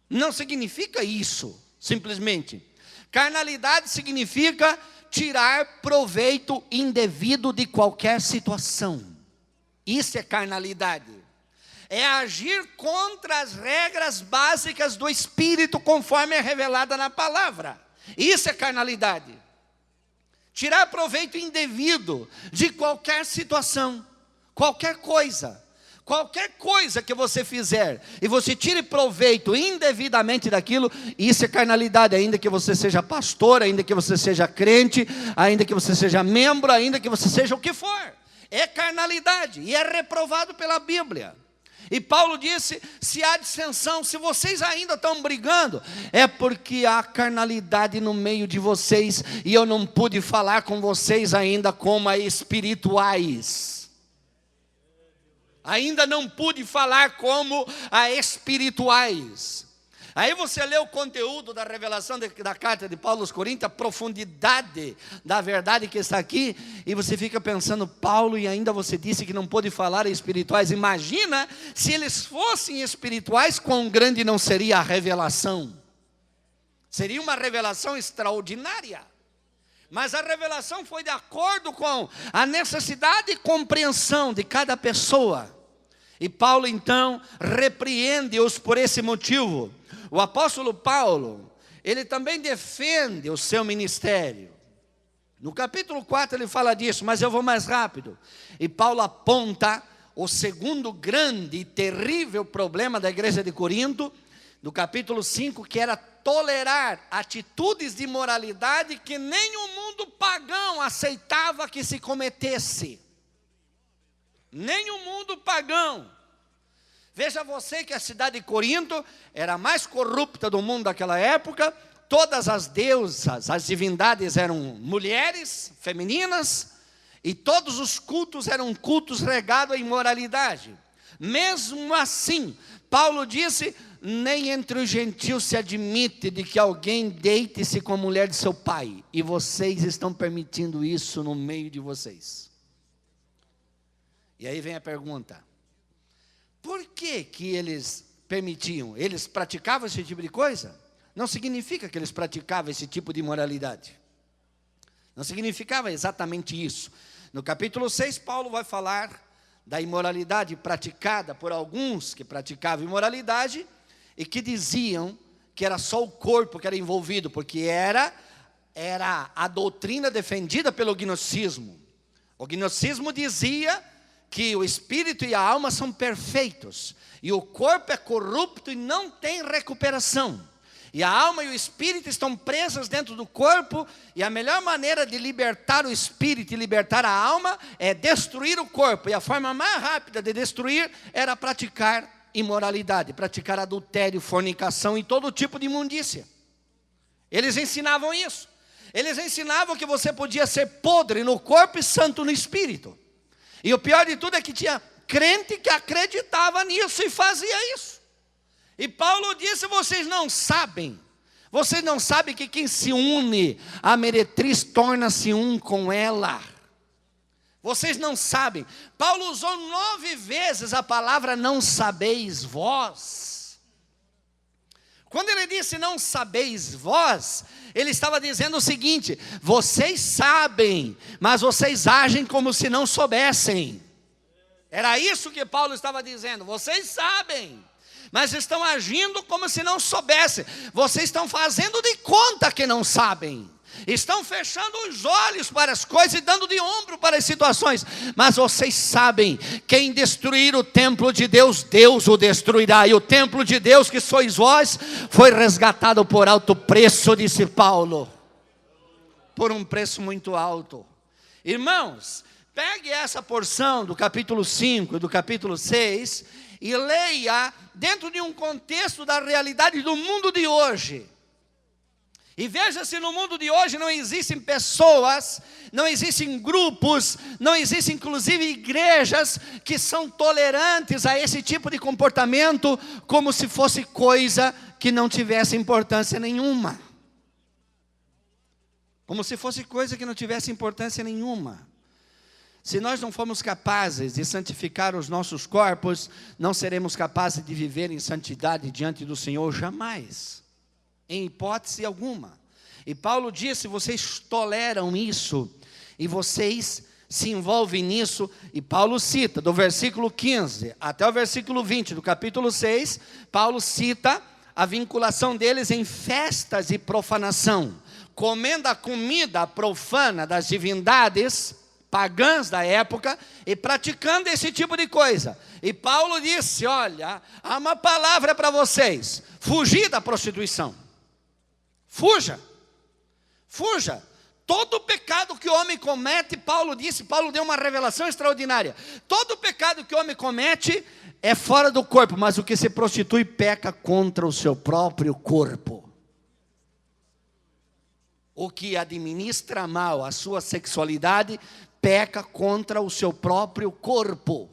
Speaker 1: Não significa isso, simplesmente. Carnalidade significa tirar proveito indevido de qualquer situação. Isso é carnalidade. É agir contra as regras básicas do Espírito, conforme é revelada na palavra. Isso é carnalidade. Tirar proveito indevido de qualquer situação, qualquer coisa que você fizer, e você tire proveito indevidamente daquilo, isso é carnalidade, ainda que você seja pastor, ainda que você seja crente, ainda que você seja membro, ainda que você seja o que for. É carnalidade, e é reprovado pela Bíblia. E Paulo disse: se há dissensão, se vocês ainda estão brigando, é porque há carnalidade no meio de vocês, e eu não pude falar com vocês ainda como a espirituais. Ainda não pude falar como a espirituais. Aí você lê o conteúdo da revelação da carta de Paulo aos Coríntios, a profundidade da verdade que está aqui, e você fica pensando: Paulo, e ainda você disse que não pôde falar em espirituais. Imagina se eles fossem espirituais, quão grande não seria a revelação. Seria uma revelação extraordinária. Mas a revelação foi de acordo com a necessidade e compreensão de cada pessoa. E Paulo então repreende-os por esse motivo. O apóstolo Paulo, ele também defende o seu ministério. No capítulo 4 ele fala disso, mas eu vou mais rápido. E Paulo aponta o segundo grande e terrível problema da igreja de Corinto, no capítulo 5, que era tolerar atitudes de imoralidade que nem o mundo pagão aceitava que se cometesse. Nem o mundo pagão. Veja você que a cidade de Corinto era a mais corrupta do mundo daquela época. Todas as deusas, as divindades eram mulheres, femininas, e todos os cultos eram cultos regados à imoralidade. Mesmo assim, Paulo disse: nem entre os gentios se admite de que alguém deite-se com a mulher de seu pai, e vocês estão permitindo isso no meio de vocês. E aí vem a pergunta: por que eles permitiam? Eles praticavam esse tipo de coisa? Não significa que eles praticavam esse tipo de imoralidade. Não significava exatamente isso. No capítulo 6, Paulo vai falar da imoralidade praticada por alguns que praticavam imoralidade e que diziam que era só o corpo que era envolvido, porque era a doutrina defendida pelo gnosticismo. O gnosticismo dizia que o espírito e a alma são perfeitos, e o corpo é corrupto e não tem recuperação. E a alma e o espírito estão presos dentro do corpo, e a melhor maneira de libertar o espírito e libertar a alma é destruir o corpo. E a forma mais rápida de destruir era praticar imoralidade, praticar adultério, fornicação e todo tipo de imundícia. Eles ensinavam isso. Eles ensinavam que você podia ser podre no corpo e santo no espírito. E o pior de tudo é que tinha crente que acreditava nisso e fazia isso. E Paulo disse: vocês não sabem que quem se une à meretriz torna-se um com ela. Vocês não sabem. Paulo usou 9 vezes a palavra não sabeis vós. Quando ele disse não sabeis vós, ele estava dizendo o seguinte: vocês sabem, mas vocês agem como se não soubessem. Era isso que Paulo estava dizendo. Vocês sabem, mas estão agindo como se não soubessem. Vocês estão fazendo de conta que não sabem. Estão fechando os olhos para as coisas e dando de ombro para as situações. Mas vocês sabem, quem destruir o templo de Deus, Deus o destruirá. E o templo de Deus, que sois vós, foi resgatado por alto preço, disse Paulo. Por um preço muito alto. Irmãos, pegue essa porção do capítulo 5 e do capítulo 6 e leia dentro de um contexto da realidade do mundo de hoje. E veja se no mundo de hoje não existem pessoas, não existem grupos, não existem inclusive igrejas que são tolerantes a esse tipo de comportamento, como se fosse coisa que não tivesse importância nenhuma. Como se fosse coisa que não tivesse importância nenhuma. Se nós não formos capazes de santificar os nossos corpos, não seremos capazes de viver em santidade diante do Senhor jamais. Em hipótese alguma. E Paulo disse: vocês toleram isso, e vocês se envolvem nisso. E Paulo cita, do versículo 15 até o versículo 20 do capítulo 6, Paulo cita a vinculação deles em festas e profanação, comendo a comida profana das divindades pagãs da época e praticando esse tipo de coisa. E Paulo disse: olha, há uma palavra para vocês: fugir da prostituição. Fuja, fuja. Todo pecado que o homem comete, Paulo deu uma revelação extraordinária. Todo pecado que o homem comete é fora do corpo, mas o que se prostitui peca contra o seu próprio corpo. O que administra mal a sua sexualidade peca contra o seu próprio corpo.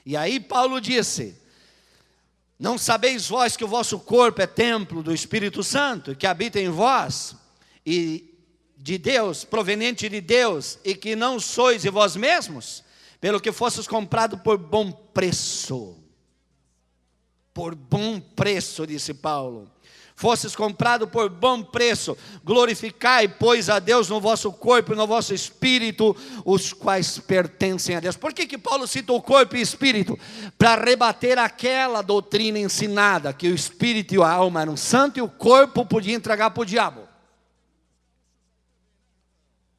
Speaker 1: E aí Paulo disse: não sabeis vós que o vosso corpo é templo do Espírito Santo, e que habita em vós, e de Deus, proveniente de Deus, e que não sois de vós mesmos, pelo que fostes comprado por bom preço. Por bom preço, disse Paulo. Fostes comprado por bom preço. Glorificai, pois, a Deus no vosso corpo e no vosso espírito, os quais pertencem a Deus. Por que Paulo cita o corpo e espírito? Para rebater aquela doutrina ensinada, que o espírito e a alma eram santos e o corpo podia entregar para o diabo.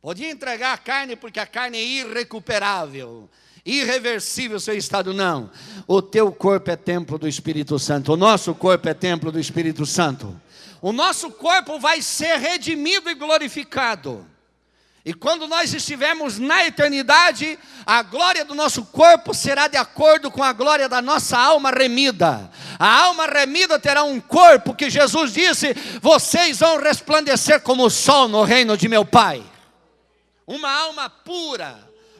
Speaker 1: Podia entregar a carne, porque a carne é irrecuperável, irreversível seu estado. Não, o teu corpo é templo do Espírito Santo. O nosso corpo é templo do Espírito Santo. O nosso corpo vai ser redimido e glorificado. E quando nós estivermos na eternidade, a glória do nosso corpo será de acordo com a glória da nossa alma remida. A alma remida terá um corpo que Jesus disse: vocês vão resplandecer como o sol no reino de meu Pai. Uma alma pura,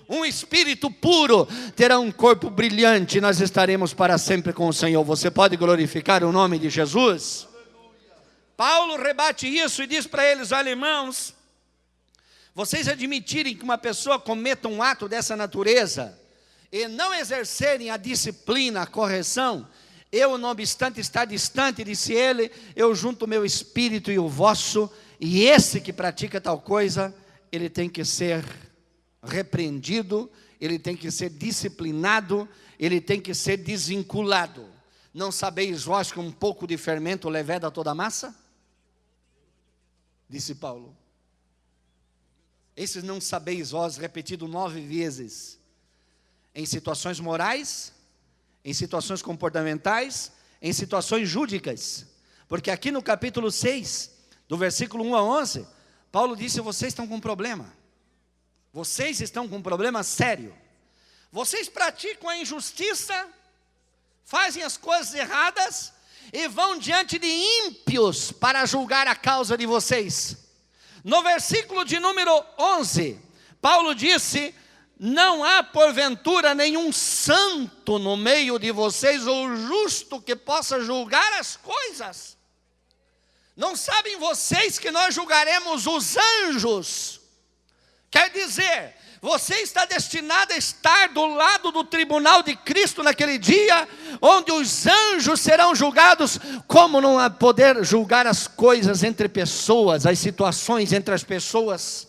Speaker 1: um espírito puro, terá um corpo brilhante, e nós estaremos para sempre com o Senhor. Você pode glorificar o nome de Jesus? Paulo rebate isso e diz para eles: olha, irmãos, vocês admitirem que uma pessoa cometa um ato dessa natureza e não exercerem a disciplina, a correção, eu, não obstante estar distante, disse ele, eu junto o meu espírito e o vosso, e esse que pratica tal coisa, ele tem que ser repreendido, ele tem que ser disciplinado, ele tem que ser desvinculado. Não sabeis vós que um pouco de fermento leveda toda a massa? Disse Paulo. Esses não sabeis vós, repetido 9 vezes, em situações morais, em situações comportamentais, em situações júdicas. Porque aqui no capítulo 6, do versículo 1 a 11, Paulo disse: vocês estão com um problema. Vocês estão com um problema sério. Vocês praticam a injustiça, fazem as coisas erradas e vão diante de ímpios para julgar a causa de vocês. No versículo de número 11, Paulo disse: não há porventura nenhum santo no meio de vocês, ou justo que possa julgar as coisas. Não sabem vocês que nós julgaremos os anjos? Quer dizer, você está destinado a estar do lado do tribunal de Cristo naquele dia, onde os anjos serão julgados. Como não há poder julgar as coisas entre pessoas, as situações entre as pessoas?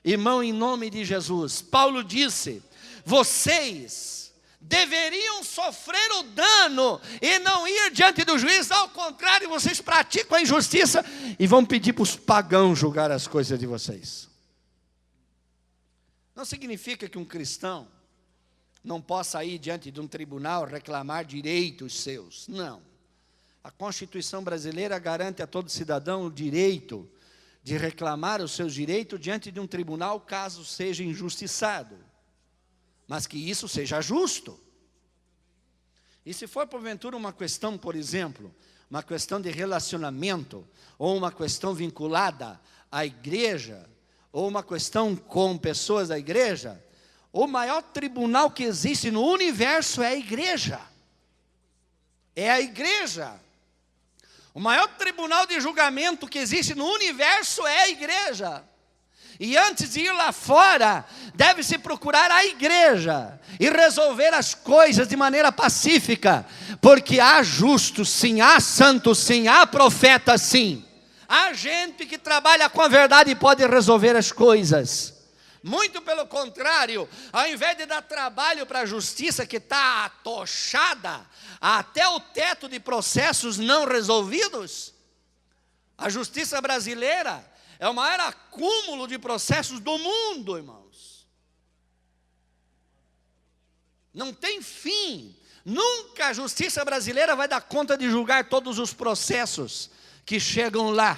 Speaker 1: Irmão, em nome de Jesus, Paulo disse: vocês deveriam sofrer o dano e não ir diante do juiz. Ao contrário, vocês praticam a injustiça e vão pedir para os pagãos julgar as coisas de vocês. Não significa que um cristão não possa ir diante de um tribunal reclamar direitos seus. Não. A Constituição brasileira garante a todo cidadão o direito de reclamar os seus direitos diante de um tribunal, caso seja injustiçado. Mas que isso seja justo. E se for porventura uma questão, por exemplo, uma questão de relacionamento, ou uma questão vinculada à igreja, ou uma questão com pessoas da igreja, o maior tribunal que existe no universo é a igreja. É a igreja. O maior tribunal de julgamento que existe no universo é a igreja. E antes de ir lá fora, deve-se procurar a igreja e resolver as coisas de maneira pacífica, porque há justos sim, há santos sim, há profetas sim, há gente que trabalha com a verdade e pode resolver as coisas. Muito pelo contrário, ao invés de dar trabalho para a justiça que está atochada até o teto de processos não resolvidos, a justiça brasileira é o maior acúmulo de processos do mundo, irmãos. Não tem fim. Nunca a justiça brasileira vai dar conta de julgar todos os processos que chegam lá.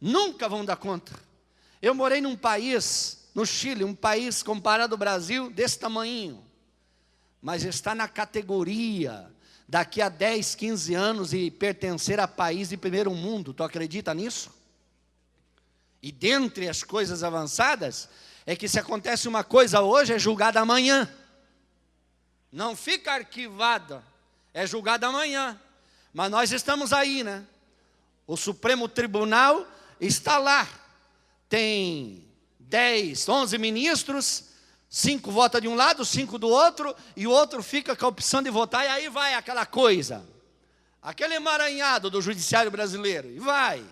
Speaker 1: Nunca vão dar conta. Eu morei num país, no Chile, um país comparado ao Brasil desse tamanho, mas está na categoria daqui a 10, 15 anos e pertencer a país de primeiro mundo. Tu acredita nisso? E dentre as coisas avançadas, é que se acontece uma coisa hoje, é julgada amanhã. Não fica arquivada, é julgada amanhã. Mas nós estamos aí, né? O Supremo Tribunal está lá. Tem 10, 11 ministros, 5 votam de um lado, 5 do outro, e o outro fica com a opção de votar, e aí vai aquela coisa. Aquele emaranhado do judiciário brasileiro, e vai.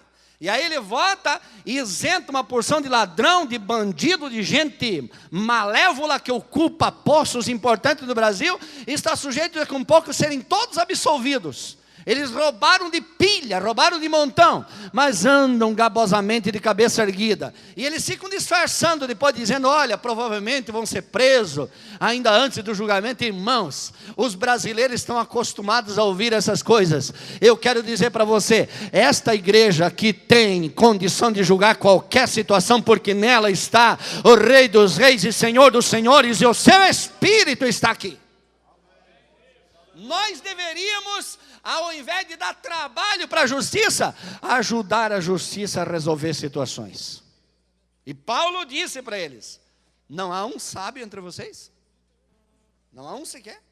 Speaker 1: E aí ele vota e isenta uma porção de ladrão, de bandido, de gente malévola que ocupa postos importantes do Brasil, e está sujeito a com pouco serem todos absolvidos. Eles roubaram de pilha, roubaram de montão, mas andam gabosamente de cabeça erguida. E eles ficam disfarçando, depois dizendo: olha, provavelmente vão ser presos ainda antes do julgamento. Irmãos, os brasileiros estão acostumados a ouvir essas coisas. Eu quero dizer para você, esta igreja aqui tem condição de julgar qualquer situação, porque nela está o Rei dos Reis e Senhor dos Senhores, e o seu Espírito está aqui. Nós deveríamos, ao invés de dar trabalho para a justiça, ajudar a justiça a resolver situações. E Paulo disse para eles: não há um sábio entre vocês? Não há um sequer?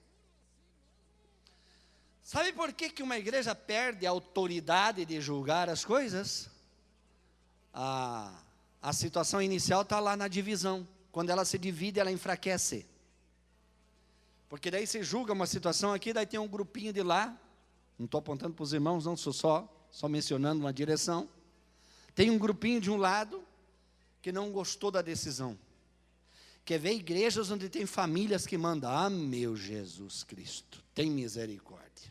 Speaker 1: Sabe por que uma igreja perde a autoridade de julgar as coisas? A situação inicial está lá na divisão. Quando ela se divide, ela enfraquece. Porque daí se julga uma situação aqui, daí tem um grupinho de lá. Não estou apontando para os irmãos, não, sou só mencionando uma direção. Tem um grupinho de um lado que não gostou da decisão. Quer ver igrejas onde tem famílias que mandam: ah, meu Jesus Cristo, tem misericórdia.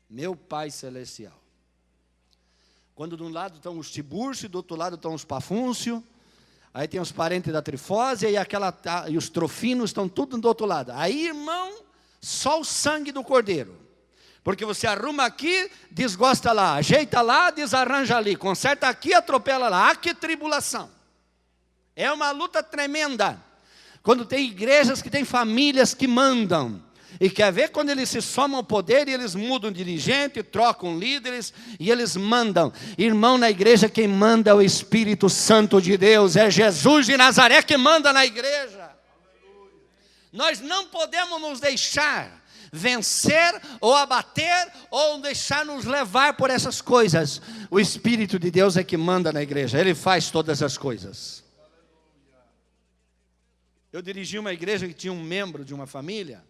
Speaker 1: Meu Pai Celestial. Quando de um lado estão os Tiburcio, do outro lado estão os Pafúncio, aí tem os parentes da Trifósia e os Trofinos estão tudo do outro lado. Aí, irmão, só o sangue do cordeiro. Porque você arruma aqui, desgosta lá, ajeita lá, desarranja ali, conserta aqui, atropela lá. Ah, que tribulação! É uma luta tremenda. Quando tem igrejas que tem famílias que mandam. E quer ver quando eles se somam ao poder e eles mudam dirigente, trocam líderes e eles mandam. Irmão, na igreja quem manda é o Espírito Santo de Deus. É Jesus de Nazaré que manda na igreja. Nós não podemos nos deixar vencer ou abater ou deixar nos levar por essas coisas. O Espírito de Deus é que manda na igreja. Ele faz todas as coisas. Eu dirigi uma igreja que tinha um membro de uma família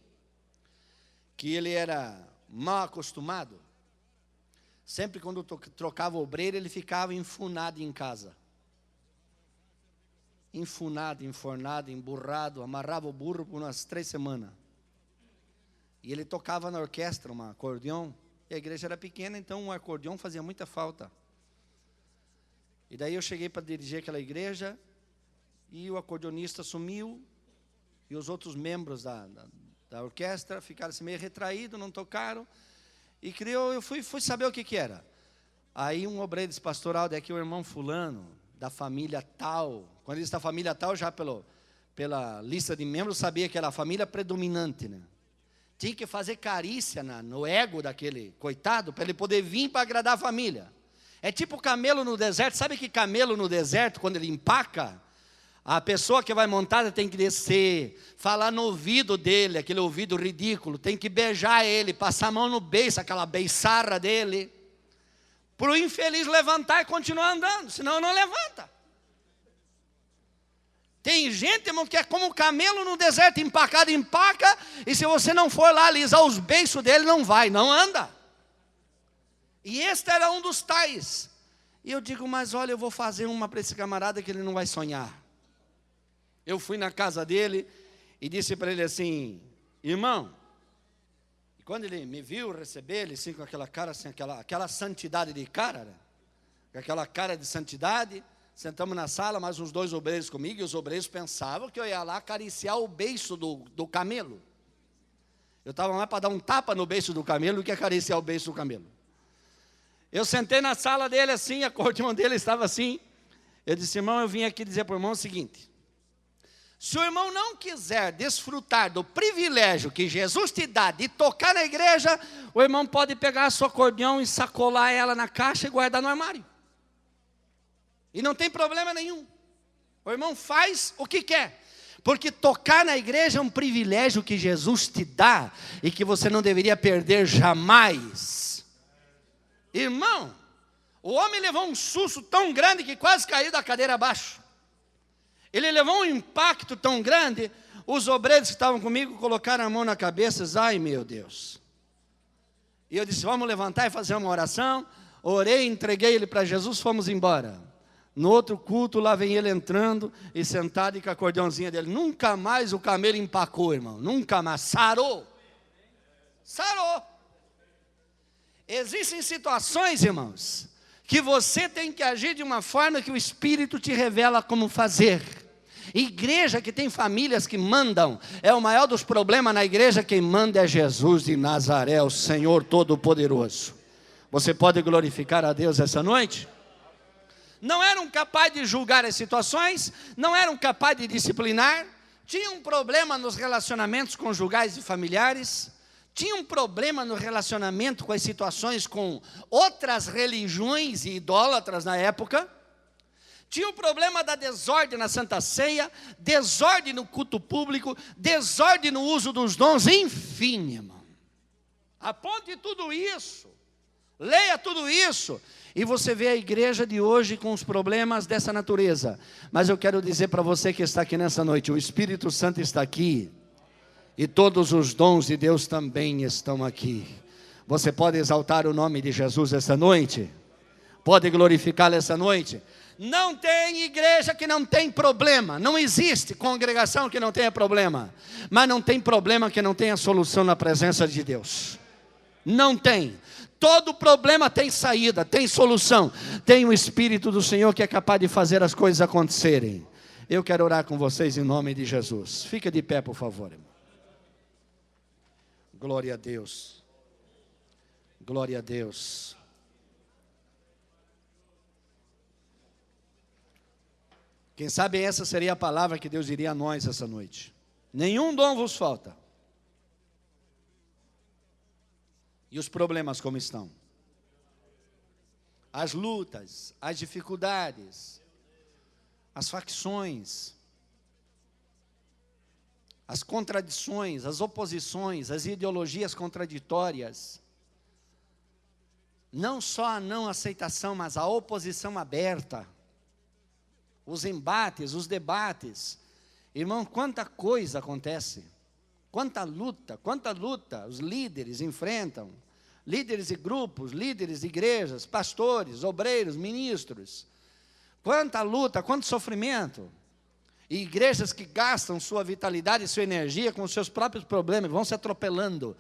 Speaker 1: que ele era mal acostumado. Sempre quando trocava o obreiro, ele ficava enfunado em casa. Enfunado, enfornado, emburrado, amarrava o burro por umas 3 semanas. E ele tocava na orquestra, um acordeão, e a igreja era pequena, então um acordeão fazia muita falta. E daí eu cheguei para dirigir aquela igreja, e o acordeonista sumiu, e os outros membros da orquestra ficaram assim meio retraídos, não tocaram, e eu fui saber o que era. Aí um obreiro disse, pastoral, daqui o irmão fulano, da família tal. Quando ele disse da família tal, já pela lista de membros, sabia que era a família predominante, né? Tinha que fazer carícia no ego daquele coitado, para ele poder vir para agradar a família. É tipo camelo no deserto. Sabe que camelo no deserto, quando ele empaca, a pessoa que vai montada tem que descer, falar no ouvido dele, aquele ouvido ridículo, tem que beijar ele, passar a mão no beiço, aquela beiçarra dele, para o infeliz levantar e continuar andando, senão não levanta. Tem gente, irmão, que é como um camelo no deserto, empacado, empaca, e se você não for lá alisar os beiços dele, não vai, não anda. E este era um dos tais. E eu digo, mas olha, eu vou fazer uma para esse camarada que ele não vai sonhar. Eu fui na casa dele e disse para ele assim, irmão, e quando ele me viu receber, ele assim com aquela cara, assim, aquela santidade de cara, né? Com aquela cara de santidade, sentamos na sala, mais uns 2 obreiros comigo, e os obreiros pensavam que eu ia lá acariciar o beiço do camelo. Eu estava lá para dar um tapa no beiço do camelo do que acariciar o beiço do camelo. Eu sentei na sala dele assim, a acordeão dele estava assim. Eu disse, irmão, eu vim aqui dizer para o irmão o seguinte: se o irmão não quiser desfrutar do privilégio que Jesus te dá de tocar na igreja, o irmão pode pegar a sua acordeão e sacolar ela na caixa e guardar no armário. E não tem problema nenhum. O irmão faz o que quer. Porque tocar na igreja é um privilégio que Jesus te dá e que você não deveria perder jamais. Irmão, o homem levou um susto tão grande que quase caiu da cadeira abaixo. Ele levou um impacto tão grande, os obreiros que estavam comigo colocaram a mão na cabeça e disseram, ai meu Deus. E eu disse, vamos levantar e fazer uma oração. Orei, entreguei ele para Jesus, fomos embora. No outro culto, lá vem ele entrando e sentado e com a acordeãozinha dele. Nunca mais o camelo empacou, irmão. Nunca mais. Sarou. Sarou. Existem situações, irmãos, que você tem que agir de uma forma que o Espírito te revela como fazer. Igreja que tem famílias que mandam, é o maior dos problemas na igreja. Quem manda é Jesus de Nazaré, o Senhor Todo-Poderoso. Você pode glorificar a Deus essa noite? Não eram capazes de julgar as situações, não eram capazes de disciplinar, tinham um problema nos relacionamentos conjugais e familiares, tinha um problema no relacionamento com as situações com outras religiões e idólatras na época, tinha o problema da desordem na Santa Ceia, desordem no culto público, desordem no uso dos dons, enfim, irmão. Aponte tudo isso, leia tudo isso, e você vê a igreja de hoje com os problemas dessa natureza. Mas eu quero dizer para você que está aqui nessa noite, o Espírito Santo está aqui, e todos os dons de Deus também estão aqui. Você pode exaltar o nome de Jesus essa noite? Pode glorificá-lo essa noite? Não tem igreja que não tem problema. Não existe congregação que não tenha problema. Mas não tem problema que não tenha solução na presença de Deus. Não tem. Todo problema tem saída, tem solução. Tem o Espírito do Senhor que é capaz de fazer as coisas acontecerem. Eu quero orar com vocês em nome de Jesus. Fica de pé, por favor, irmão. Glória a Deus. Glória a Deus. Quem sabe essa seria a palavra que Deus diria a nós essa noite. Nenhum dom vos falta. E os problemas como estão? As lutas, as dificuldades, as facções, as contradições, as oposições, as ideologias contraditórias. Não só a não aceitação, mas a oposição aberta. Os embates, os debates. Irmão, quanta coisa acontece. Quanta luta os líderes enfrentam. Líderes de grupos, líderes de igrejas, pastores, obreiros, ministros. Quanta luta, quanto sofrimento. E igrejas que gastam sua vitalidade e sua energia com os seus próprios problemas, vão se atropelando.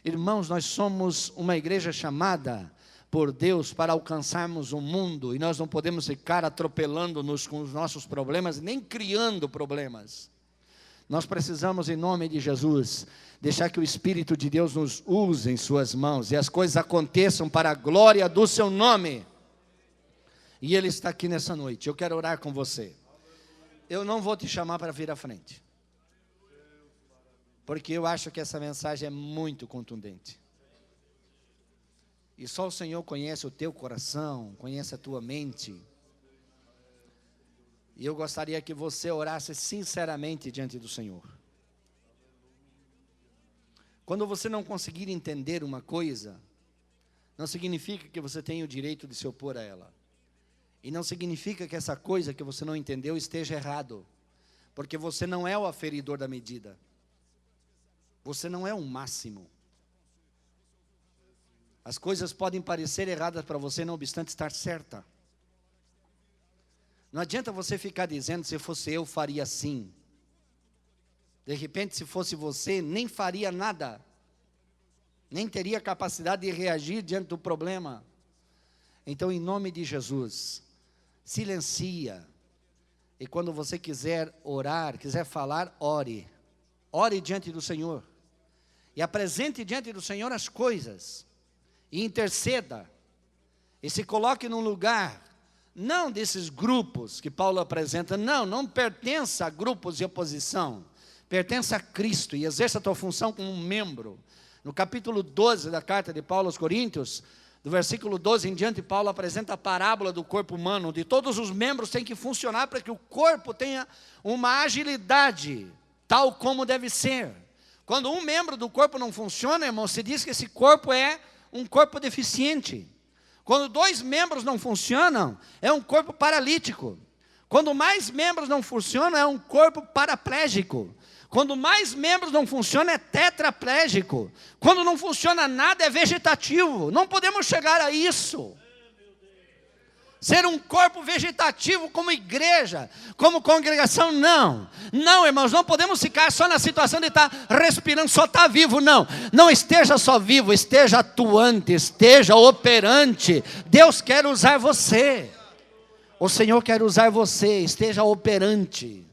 Speaker 1: Irmãos, nós somos uma igreja chamada por Deus para alcançarmos o mundo, e nós não podemos ficar atropelando-nos com os nossos problemas, nem criando problemas. Nós precisamos, em nome de Jesus, deixar que o Espírito de Deus nos use em suas mãos, e as coisas aconteçam para a glória do seu nome. E Ele está aqui nessa noite. Eu quero orar com você. Eu não vou te chamar para vir à frente, porque eu acho que essa mensagem é muito contundente. E só o Senhor conhece o teu coração, conhece a tua mente. E eu gostaria que você orasse sinceramente diante do Senhor. Quando você não conseguir entender uma coisa, não significa que você tenha o direito de se opor a ela. E não significa que essa coisa que você não entendeu esteja errado. Porque você não é o aferidor da medida. Você não é um máximo. As coisas podem parecer erradas para você, não obstante estar certa. Não adianta você ficar dizendo, se fosse eu, faria assim. De repente, se fosse você, nem faria nada. Nem teria capacidade de reagir diante do problema. Então, em nome de Jesus, silencia. E quando você quiser orar, quiser falar, ore. Ore diante do Senhor. E apresente diante do Senhor as coisas. E interceda. E se coloque num lugar, não desses grupos que Paulo apresenta, não pertença a grupos de oposição, pertença a Cristo e exerça a tua função como um membro. No capítulo 12 da carta de Paulo aos Coríntios, do versículo 12 em diante, Paulo apresenta a parábola do corpo humano, onde todos os membros têm que funcionar para que o corpo tenha uma agilidade, tal como deve ser. Quando um membro do corpo não funciona, irmão, se diz que esse corpo é um corpo deficiente. Quando 2 membros não funcionam, é um corpo paralítico. Quando mais membros não funcionam, é um corpo paraplégico. Quando mais membros não funcionam, é tetraplégico. Quando não funciona nada, é vegetativo. Não podemos chegar a isso. Ser um corpo vegetativo como igreja, como congregação, não. Não, irmãos, não podemos ficar só na situação de estar respirando, só estar vivo, não. Não esteja só vivo, esteja atuante, esteja operante. Deus quer usar você. O Senhor quer usar você, esteja operante.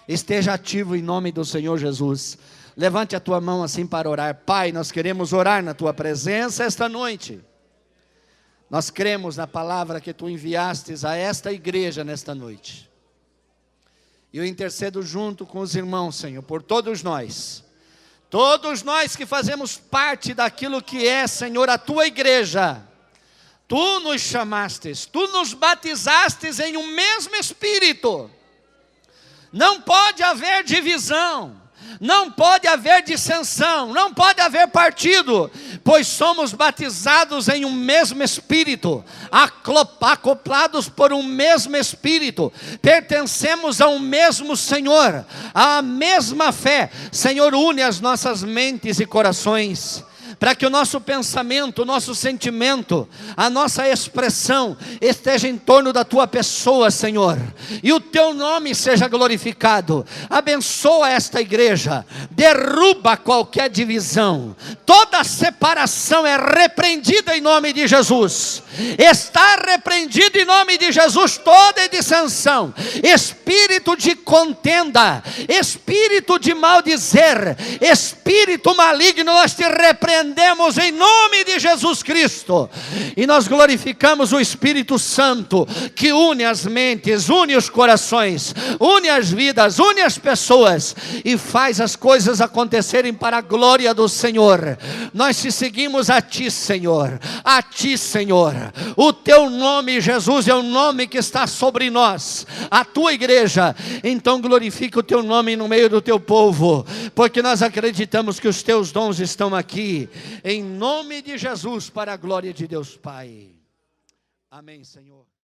Speaker 1: Esteja ativo em nome do Senhor Jesus. Levante a tua mão assim para orar. Pai, nós queremos orar na tua presença esta noite. Nós cremos na palavra que tu enviastes a esta igreja nesta noite. E eu intercedo junto com os irmãos, Senhor, por todos nós. Todos nós que fazemos parte daquilo que é, Senhor, a tua igreja. Tu nos chamastes, tu nos batisastes em um mesmo Espírito. Não pode haver divisão. Não pode haver dissensão, não pode haver partido, pois somos batizados em um mesmo Espírito, acoplados por um mesmo Espírito, pertencemos a um mesmo Senhor, à mesma fé. Senhor, une as nossas mentes e corações, para que o nosso pensamento, o nosso sentimento, a nossa expressão esteja em torno da tua pessoa, Senhor, e o teu nome seja glorificado. Abençoa esta igreja, derruba qualquer divisão, toda separação é repreendida em nome de Jesus. Está repreendido em nome de Jesus toda dissensão, espírito de contenda, espírito de maldizer, espírito maligno, nós te repreendemos em nome de Jesus Cristo, e nós glorificamos o Espírito Santo, que une as mentes, une os corações, une as vidas, une as pessoas, e faz as coisas acontecerem para a glória do Senhor. Nós te seguimos a ti, Senhor, a ti, Senhor. O teu nome, Jesus, é o nome que está sobre nós, a tua igreja. Então glorifica o teu nome no meio do teu povo, porque nós acreditamos que os teus dons estão aqui, em nome de Jesus, para a glória de Deus Pai. Amém, Senhor.